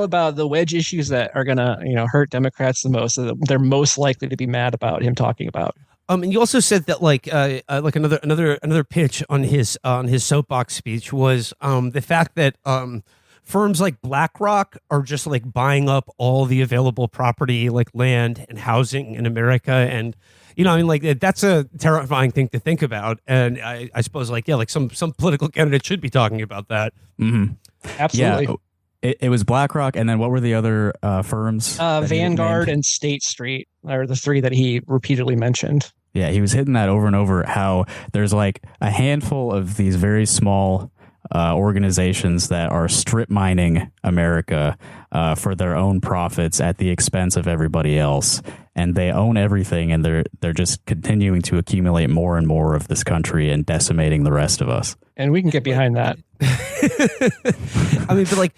about the wedge issues that are going to, hurt Democrats the most. They're most likely to be mad about him talking about. And you also said that like another pitch on his soapbox speech was the fact that firms like BlackRock are just like buying up all the available property, like land and housing in America, and that's a terrifying thing to think about. And I suppose some political candidate should be talking about that. Mm-hmm. Absolutely. Yeah, it was BlackRock, and then what were the other firms? Vanguard and State Street are the three that he repeatedly mentioned. Yeah, he was hitting that over and over, how there's like a handful of these very small organizations that are strip mining America for their own profits at the expense of everybody else. And they own everything, and they're just continuing to accumulate more and more of this country and decimating the rest of us. And we can get behind that. I mean, but like,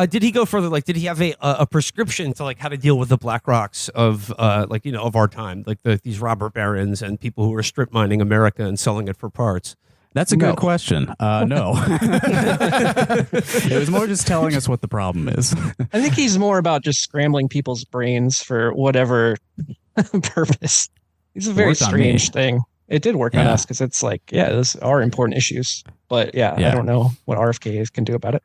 did he go further? Like, did he have a prescription to like how to deal with the Black Rocks of like, you know, of our time, like these robber barons and people who are strip mining America and selling it for parts? That's a good question. No. It was more just telling us what the problem is. I think he's more about just scrambling people's brains for whatever purpose. It's a very strange thing. It did work on us because it's like, those are important issues. But I don't know what RFK can do about it.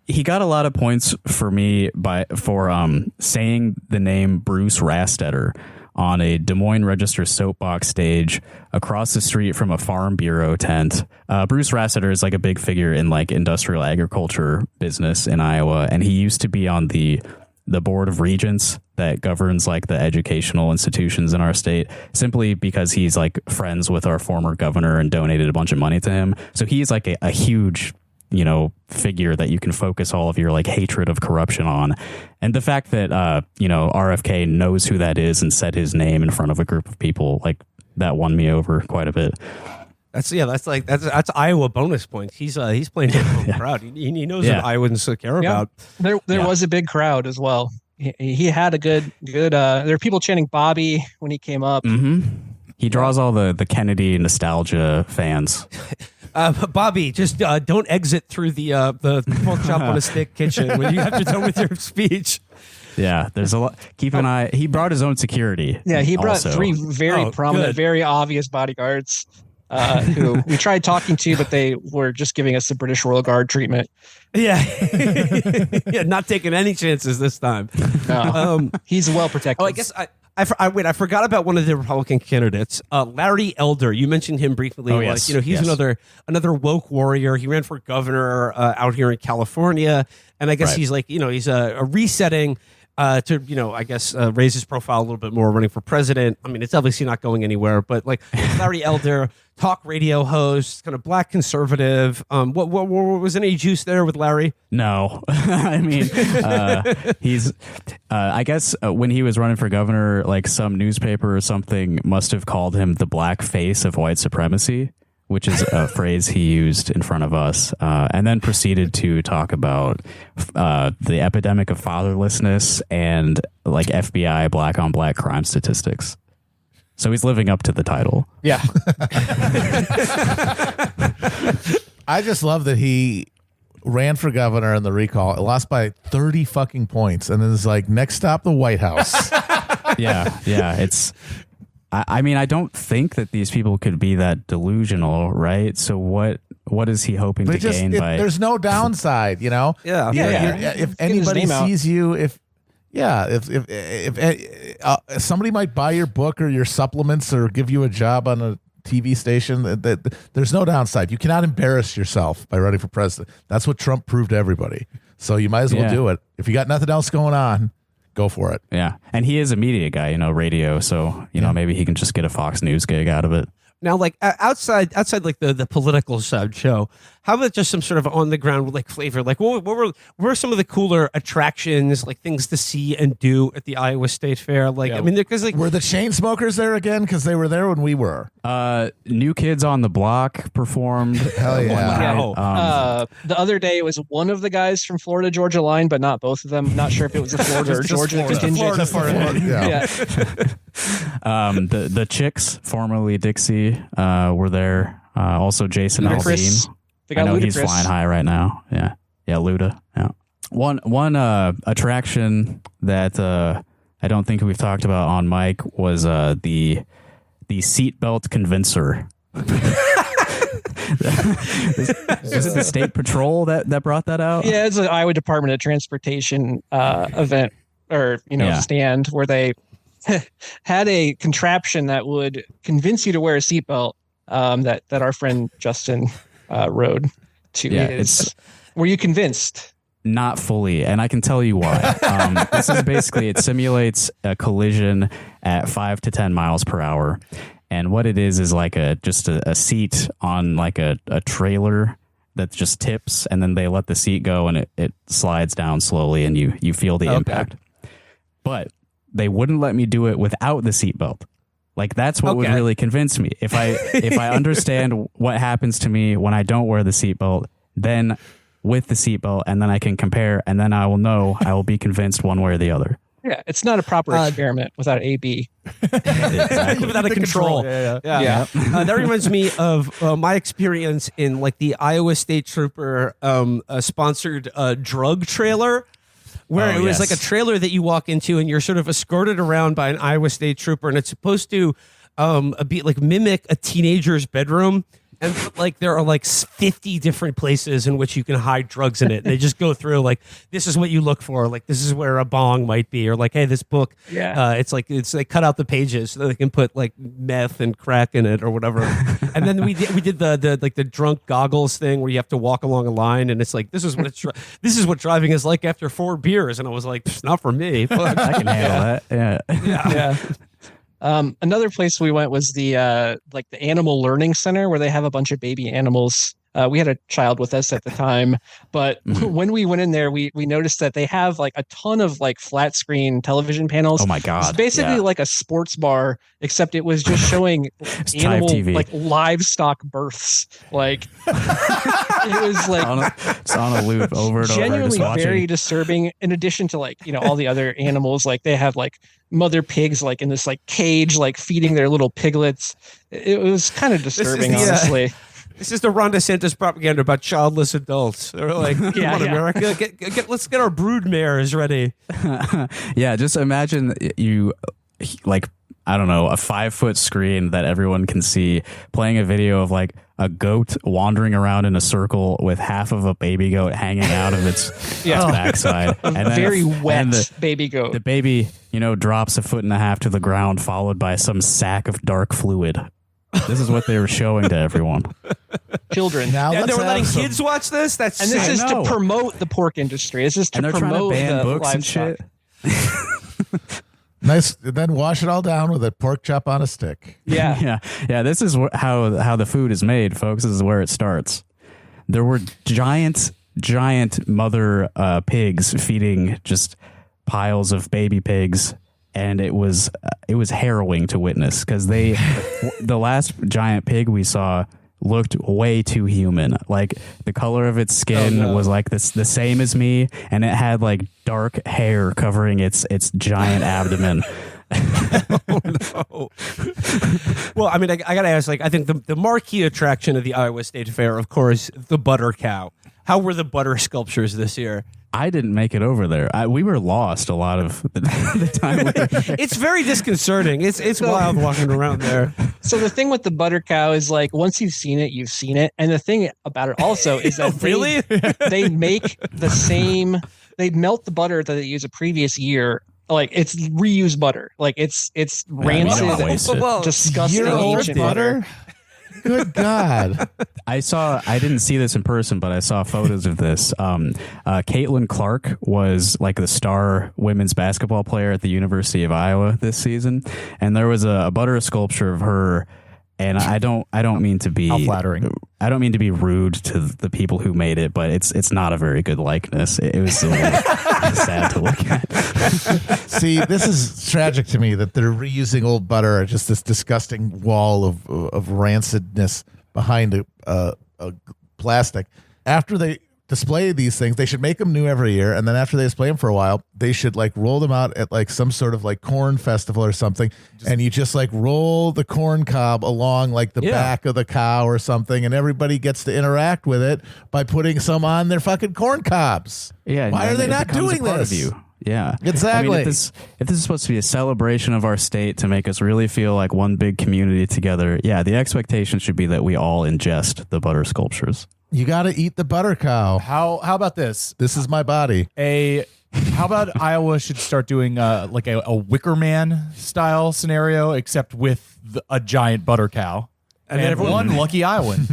He got a lot of points for me for saying the name Bruce Rastetter on a Des Moines Register soapbox stage across the street from a Farm Bureau tent. Bruce Rastetter is like a big figure in like industrial agriculture business in Iowa, and he used to be on the board of regents that governs like the educational institutions in our state, simply because he's like friends with our former governor and donated a bunch of money to him. So he's like a huge, you know, figure that you can focus all of your like hatred of corruption on. And the fact that, you know, RFK knows who that is and said his name in front of a group of people, like that won me over quite a bit. That's Iowa bonus points. He's playing to his own crowd. He knows what Iowans care about. There was a big crowd as well. He had a good. There were people chanting Bobby when he came up. Mm-hmm. He draws all the Kennedy nostalgia fans. Bobby, just don't exit through the pork chop on a stick kitchen when you have to done with your speech. Yeah, there's a lot. Keep an eye. He brought his own security. Yeah, he brought 3 very prominent, very obvious bodyguards who we tried talking to, but they were just giving us the British Royal Guard treatment. Yeah, not taking any chances this time. No. He's well protected. Oh, I guess I forgot about one of the Republican candidates, Larry Elder. You mentioned him briefly. Yes. You know, he's another woke warrior. He ran for governor out here in California, and I guess he's like, you know, he's a resetting to, you know, I guess raise his profile a little bit more, running for president. I mean, it's obviously not going anywhere, but like Larry Elder, talk radio host, kind of black conservative. What was any juice there with Larry? No, I mean, he's. I guess when he was running for governor, like some newspaper or something must have called him the black face of white supremacy, which is a phrase he used in front of us, and then proceeded to talk about the epidemic of fatherlessness and like FBI black on black crime statistics. So he's living up to the title. Yeah. I just love that he ran for governor in the recall, lost by 30 fucking points, and then it's like, next stop, the White House. Yeah. It's. I mean, I don't think that these people could be that delusional, right? So what is he hoping to gain by? There's no downside, you know. Yeah. If anybody sees you, if somebody might buy your book or your supplements or give you a job on a TV station, there's no downside. You cannot embarrass yourself by running for president. That's what Trump proved to everybody. So you might as well do it. If you got nothing else going on, go for it. Yeah. And he is a media guy, you know, radio. So, you know, maybe he can just get a Fox News gig out of it. Now, like outside like the political side show, how about just some sort of on the ground like flavor? Like, what were some of the cooler attractions, like things to see and do at the Iowa State Fair? Like, I mean, because like, were the chain smokers there again? Because they were there when we were. New Kids on the Block performed. Hell yeah! The other day it was one of the guys from Florida Georgia line, but not both of them. Not sure if it was a Florida or Georgia contingent. Yeah. The Chicks, formerly Dixie, were there. Also Jason Aldean. I know he's flying high right now. Yeah, Luda. Yeah. One attraction that I don't think we've talked about on mic was the seatbelt convincer. Was it the State Patrol that brought that out? Yeah, it's an Iowa Department of Transportation event or stand where they had a contraption that would convince you to wear a seatbelt. That our friend Justin rode to. Yeah, were you convinced? Not fully, and I can tell you why. This is basically, it simulates a collision at 5 to 10 miles per hour, and what it is like just a seat on like a trailer that just tips, and then they let the seat go and it slides down slowly, and you feel the impact. But they wouldn't let me do it without the seatbelt. Like, that's what would really convince me. If I understand what happens to me when I don't wear the seatbelt, then with the seatbelt, and then I can compare, and then I will know, I will be convinced one way or the other. Yeah, it's not a proper experiment without AB. Exactly. Without a control. Yeah. That reminds me of my experience in like the Iowa State Trooper sponsored drug trailer, where it was like a trailer that you walk into and you're sort of escorted around by an Iowa State Trooper, and it's supposed to be like mimic a teenager's bedroom. And like there are like 50 different places in which you can hide drugs in it. And they just go through like, this is what you look for. Like, this is where a bong might be, or like, hey, this book. It's like they cut out the pages so that they can put like meth and crack in it or whatever. And then we did the drunk goggles thing where you have to walk along a line, and it's like, this is what driving is like after 4 beers. And I was like, not for me. But I can handle that. Yeah. Another place we went was the Animal Learning Center, where they have a bunch of baby animals. We had a child with us at the time, but when we went in there, we noticed that they have like a ton of like flat screen television panels. Oh my God. It's basically like a sports bar, except it was just showing animal, TV. like livestock births. Like it was like it's on a loop over and over. Genuinely very disturbing. In addition to like, all the other animals, like they have like mother pigs like in this like cage, like feeding their little piglets. It was kind of disturbing, honestly. This is the Ron DeSantis propaganda about childless adults. They're like, come on, America, let's get our brood mares ready. Yeah, just imagine you, like, I don't know, a 5-foot screen that everyone can see, playing a video of like a goat wandering around in a circle with half of a baby goat hanging out of its backside. And then very wet baby goat. The baby, drops 1.5 feet to the ground, followed by some sack of dark fluid. This is what they were showing to everyone. Children. Now they were letting kids watch this? That's and this is to promote the pork industry. This is to promote ban the books livestock. and shit. Nice. Then wash it all down with a pork chop on a stick. Yeah. Yeah. This is how the food is made, folks. This is where it starts. There were giant mother pigs feeding just piles of baby pigs. And it was harrowing to witness, because the last giant pig we saw looked way too human. Like, the color of its skin was like the same as me, and it had like dark hair covering its giant abdomen. Oh, no. Well, I mean, I gotta ask, like, I think the marquee attraction of the Iowa State Fair, of course, the butter cow. How were the butter sculptures this year? I didn't make it over there. We were lost a lot of the time. We were there. It's very disconcerting. It's wild walking around there. So the thing with the butter cow is, like, once you've seen it, you've seen it. And the thing about it also is that they make the same. They melt the butter that they used a previous year. Like, it's reused butter. Like, it's rancid, disgusting year-old butter. Good God. I didn't see this in person, but I saw photos of this. Caitlin Clark was like the star women's basketball player at the University of Iowa this season. And there was a butter sculpture of her. And I don't mean to be how flattering. I don't mean to be rude to the people who made it, but it's not a very good likeness. It was sad to look at. See, this is tragic to me that they're reusing old butter, just this disgusting wall of rancidness behind a plastic. After they display these things, they should make them new every year, and then after they display them for a while, they should like roll them out at like some sort of like corn festival or something, and you just like roll the corn cob along like the back of the cow or something, and everybody gets to interact with it by putting some on their fucking corn cobs. Yeah, why are they not doing this? this? Yeah, exactly. I mean, if this is supposed to be a celebration of our state to make us really feel like one big community together, the expectation should be that we all ingest the butter sculptures. You got to eat the butter cow. How about this? This is my body. How about Iowa should start doing like a Wicker Man style scenario, except with a giant butter cow? And then everyone, one lucky Iowan.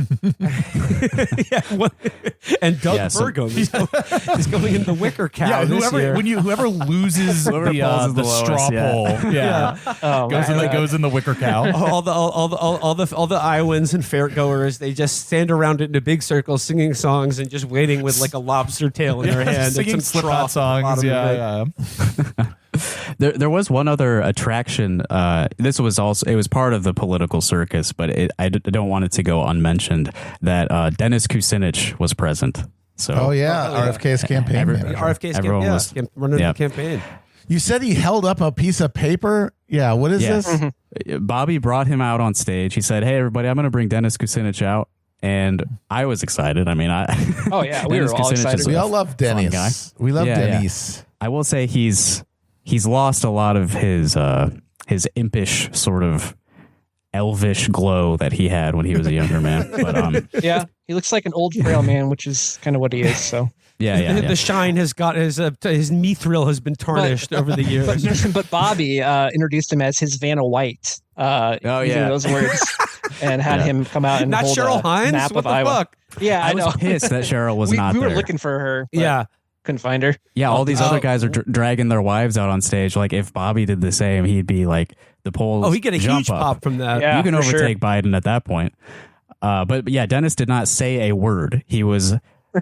and Doug Burgum is going in the wicker cow. Whoever loses the straw poll, goes in the wicker cow. all the Iowans and fairgoers, they just stand around it in a big circle, singing songs and just waiting with like a lobster tail in their hand, singing and some Slipknot songs. There was one other attraction. It was part of the political circus, but I don't want it to go unmentioned that Dennis Kucinich was present. So, RFK's campaign manager. RFK's running the campaign. You said he held up a piece of paper. Yeah, what is this? Mm-hmm. Bobby brought him out on stage. He said, "Hey, everybody, I'm going to bring Dennis Kucinich out." And I was excited. I mean, we were all excited. We all love Dennis. We love Dennis. Yeah. I will say he's lost a lot of his impish sort of elvish glow that he had when he was a younger man. But yeah, he looks like an old frail man, which is kind of what he is. So the shine has got his mithril has been tarnished over the years. But Bobby introduced him as his Vanna White. Using those words. And had him come out and not hold Cheryl a Hines? map What of the Iowa. fuck? Yeah, I was pissed that Cheryl was not there. We were looking for her. Couldn't find her. Yeah, all these other guys are dragging their wives out on stage. Like if Bobby did the same, he'd be like the polls. Oh, he'd get a huge pop from that. Yeah, you can overtake Biden at that point. But yeah, Dennis did not say a word. He was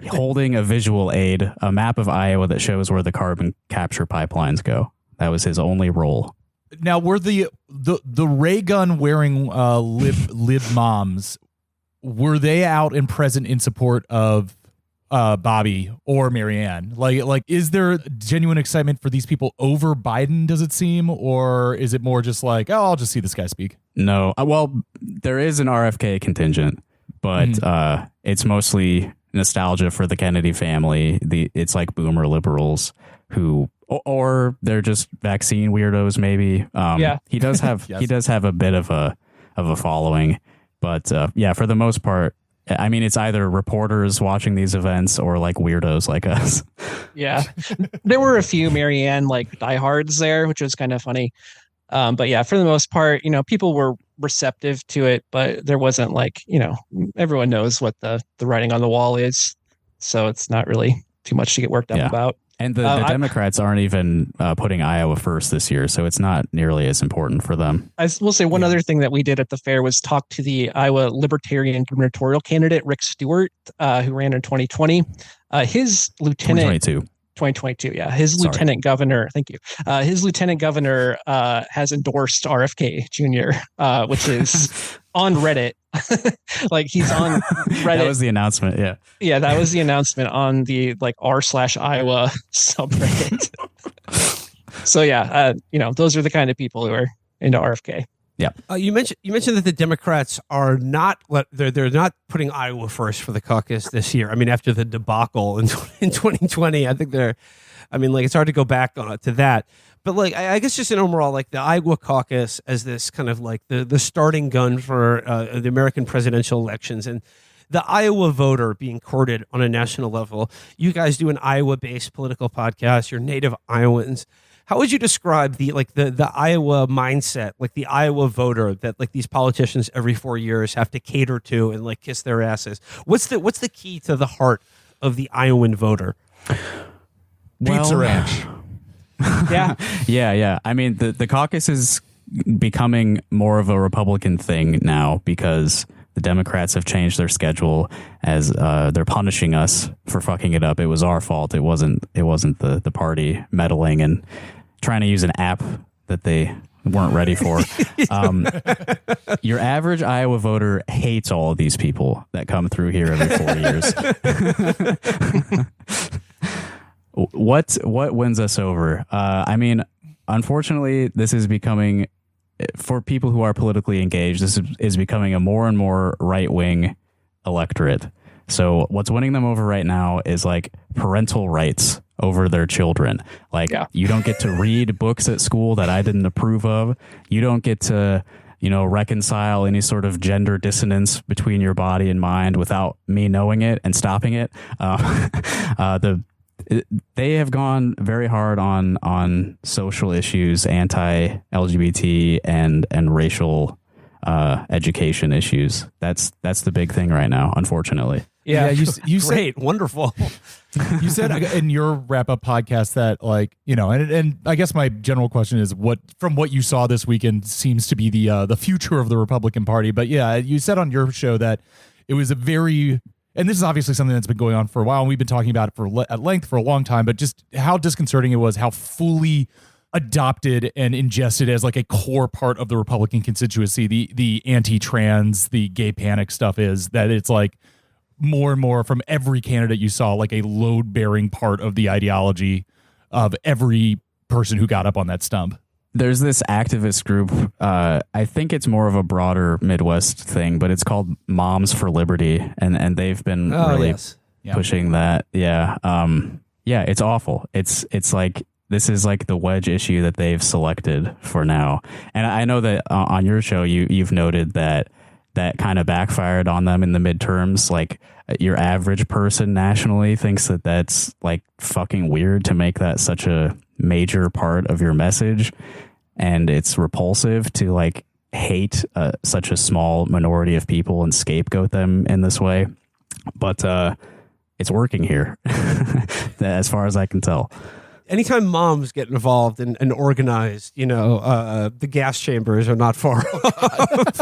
holding a visual aid, a map of Iowa that shows where the carbon capture pipelines go. That was his only role. Now, were the ray gun wearing lib moms, were they out and present in support of Bobby or Marianne? Like, is there genuine excitement for these people over Biden? Does it seem, or is it more just like, oh, I'll just see this guy speak? No, well, there is an RFK contingent, but it's mostly nostalgia for the Kennedy family. It's like boomer liberals who. Or they're just vaccine weirdos, maybe. He does have he does have a bit of a following, but for the most part, I mean, it's either reporters watching these events or like weirdos like us. Yeah, there were a few Marianne like diehards there, which was kind of funny. But yeah, for the most part, people were receptive to it, but there wasn't like everyone knows what the writing on the wall is, so it's not really too much to get worked up about. And the Democrats aren't even putting Iowa first this year, so it's not nearly as important for them. I will say one other thing that we did at the fair was talk to the Iowa Libertarian gubernatorial candidate, Rick Stewart, who ran in 2020. His lieutenant... 2022, yeah. Lieutenant governor, thank you. His lieutenant governor has endorsed RFK Jr., which is on Reddit. Like he's on Reddit. That was the announcement, yeah. Yeah, that was the announcement on the like r/Iowa subreddit. So yeah, those are the kind of people who are into RFK. Yeah. You mentioned that the Democrats are not they're not putting Iowa first for the caucus this year. I mean, after the debacle in 2020, I think it's hard to go back to that. But like, I guess just in overall, like the Iowa caucus as this kind of like the starting gun for the American presidential elections and the Iowa voter being courted on a national level. You guys do an Iowa-based political podcast. You're native Iowans. How would you describe the Iowa mindset, like the Iowa voter that like these politicians every 4 years have to cater to and like kiss their asses? What's the key to the heart of the Iowan voter? Pizza Ranch. Yeah. I mean, the caucus is becoming more of a Republican thing now because the Democrats have changed their schedule as they're punishing us for fucking it up. It was our fault. It wasn't the party meddling and trying to use an app that they weren't ready for. Your average Iowa voter hates all of these people that come through here every 4 years. What wins us over? I mean, unfortunately, this is becoming, for people who are politically engaged, this is becoming a more and more right-wing electorate. So what's winning them over right now is like parental rights over their children. Like you don't get to read books at school that I didn't approve of. You don't get to, reconcile any sort of gender dissonance between your body and mind without me knowing it and stopping it. They have gone very hard on social issues, anti-LGBT and racial education issues. That's the big thing right now, unfortunately. Yeah, you said, Great, wonderful. you said in your wrap up podcast that, like, you know, and I guess my general question is, what from what you saw this weekend seems to be the future of the Republican Party. But yeah, you said on your show that it was a very, and this is obviously something that's been going on for a while, and we've been talking about it at length for a long time, but just how disconcerting it was, how fully adopted and ingested as like a core part of the Republican constituency, the anti-trans, the gay panic stuff is, that it's like more and more from every candidate you saw, like a load-bearing part of the ideology of every person who got up on that stump. There's this activist group, I think it's more of a broader Midwest thing, but it's called Moms for Liberty, and they've been pushing that. Yeah. Yeah, it's awful. It's like, this is like the wedge issue that they've selected for now. And I know that on your show, you've noted that kind of backfired on them in the midterms. Like, your average person nationally thinks that that's like fucking weird to make that such a major part of your message. And it's repulsive to like hate such a small minority of people and scapegoat them in this way. But it's working here as far as I can tell. Anytime moms get involved and organized, you know, the gas chambers are not far off.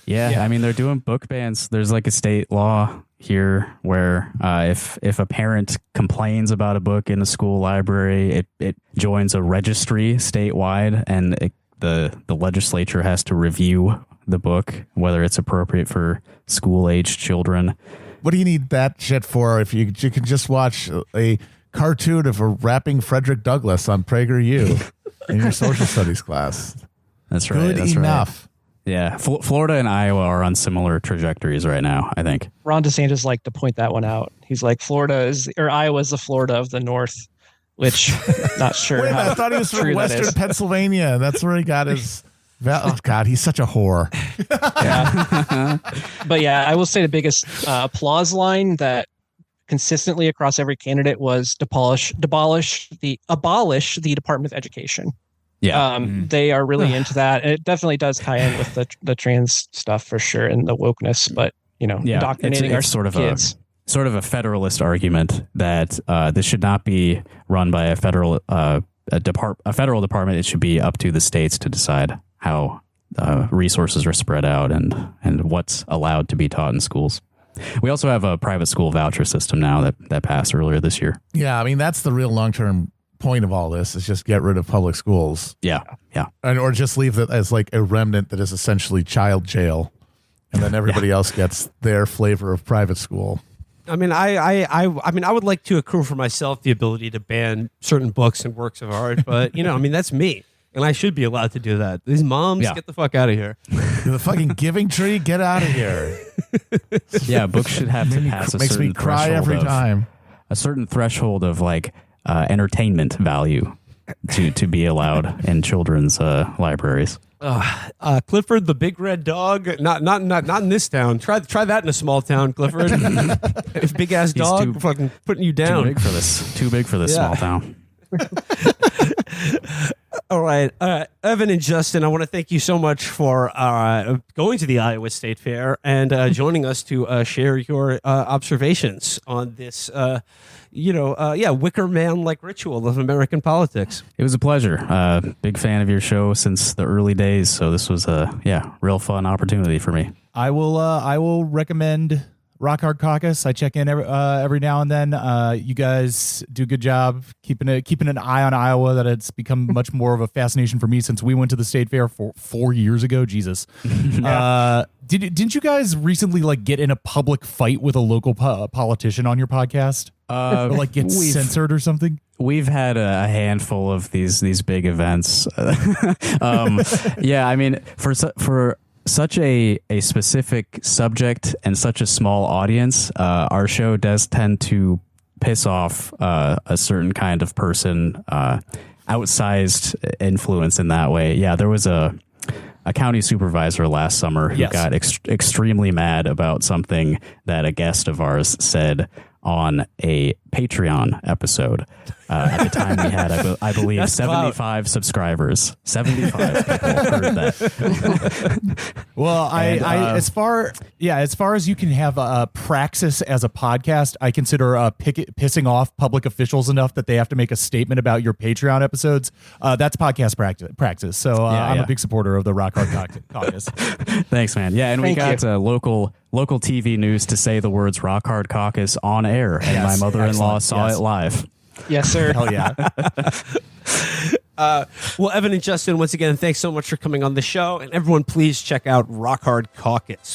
Yeah, I mean, they're doing book bans. There's like a state law here where if a parent complains about a book in a school library, it joins a registry statewide, and the legislature has to review the book, whether it's appropriate for school-aged children. What do you need that shit for if you can just watch a cartoon of a rapping Frederick Douglass on PragerU in your social studies class? That's right. Good enough. Right. Yeah, Florida and Iowa are on similar trajectories right now, I think. Ron DeSantis liked to point that one out. He's like, Iowa is the Florida of the North, which not sure. Wait, I thought he was from Western Pennsylvania. That's where he got his. Oh God, he's such a whore. Yeah. But yeah, I will say the biggest applause line that consistently across every candidate was abolish the Department of Education. Yeah, they are really into that. It definitely does tie in with the trans stuff for sure and the wokeness, but you know, indoctrinating our sort of kids. Sort of a federalist argument that this should not be run by a federal department. It should be up to the states to decide how resources are spread out and what's allowed to be taught in schools. We also have a private school voucher system now that passed earlier this year. Yeah, I mean, that's the real long-term point of all this, is just get rid of public schools. Yeah. Or just leave it as like a remnant that is essentially child jail, and then everybody else gets their flavor of private school. I mean, I would like to accrue for myself the ability to ban certain books and works of art, but you know, I mean, that's me, and I should be allowed to do that. These moms, get the fuck out of here. The fucking Giving Tree, get out of here. Yeah, books should have to pass makes me cry every time. A certain threshold of like entertainment value to be allowed in children's libraries. Clifford the Big Red Dog, not in this town. Try that in a small town, Clifford. If big ass dog fucking putting you down. Too big for this small town. All right, Evan and Justin, I want to thank you so much for going to the Iowa State Fair and joining us to share your observations on this, Wicker Man-like ritual of American politics. It was a pleasure. Big fan of your show since the early days, so this was a real fun opportunity for me. I will recommend Rock Hard Caucus. I check in every now and then. You guys do a good job keeping an eye on Iowa. That it's become much more of a fascination for me since we went to the state fair 4 years ago. Jesus. Didn't you guys recently like get in a public fight with a local politician on your podcast? Or like get censored or something? We've had a handful of these big events. I mean, for such a specific subject and such a small audience, our show does tend to piss off a certain kind of person, outsized influence in that way. Yeah, there was a county supervisor last summer who got extremely mad about something that a guest of ours said on a Patreon episode. At the time, we had, I believe, That's 75 subscribers. 75 people heard that. Well, as far as you can have a praxis as a podcast, I consider pissing off public officials enough that they have to make a statement about your Patreon episodes. That's podcast practice. So I'm a big supporter of the Rock Hard Caucus. Thanks, man. Yeah, and we got local TV news to say the words Rock Hard Caucus on air, and my mother-in-law saw it live. Yes, sir. Hell yeah. Well, Evan and Justin, once again, thanks so much for coming on the show. And everyone, please check out Rock Hard Caucus.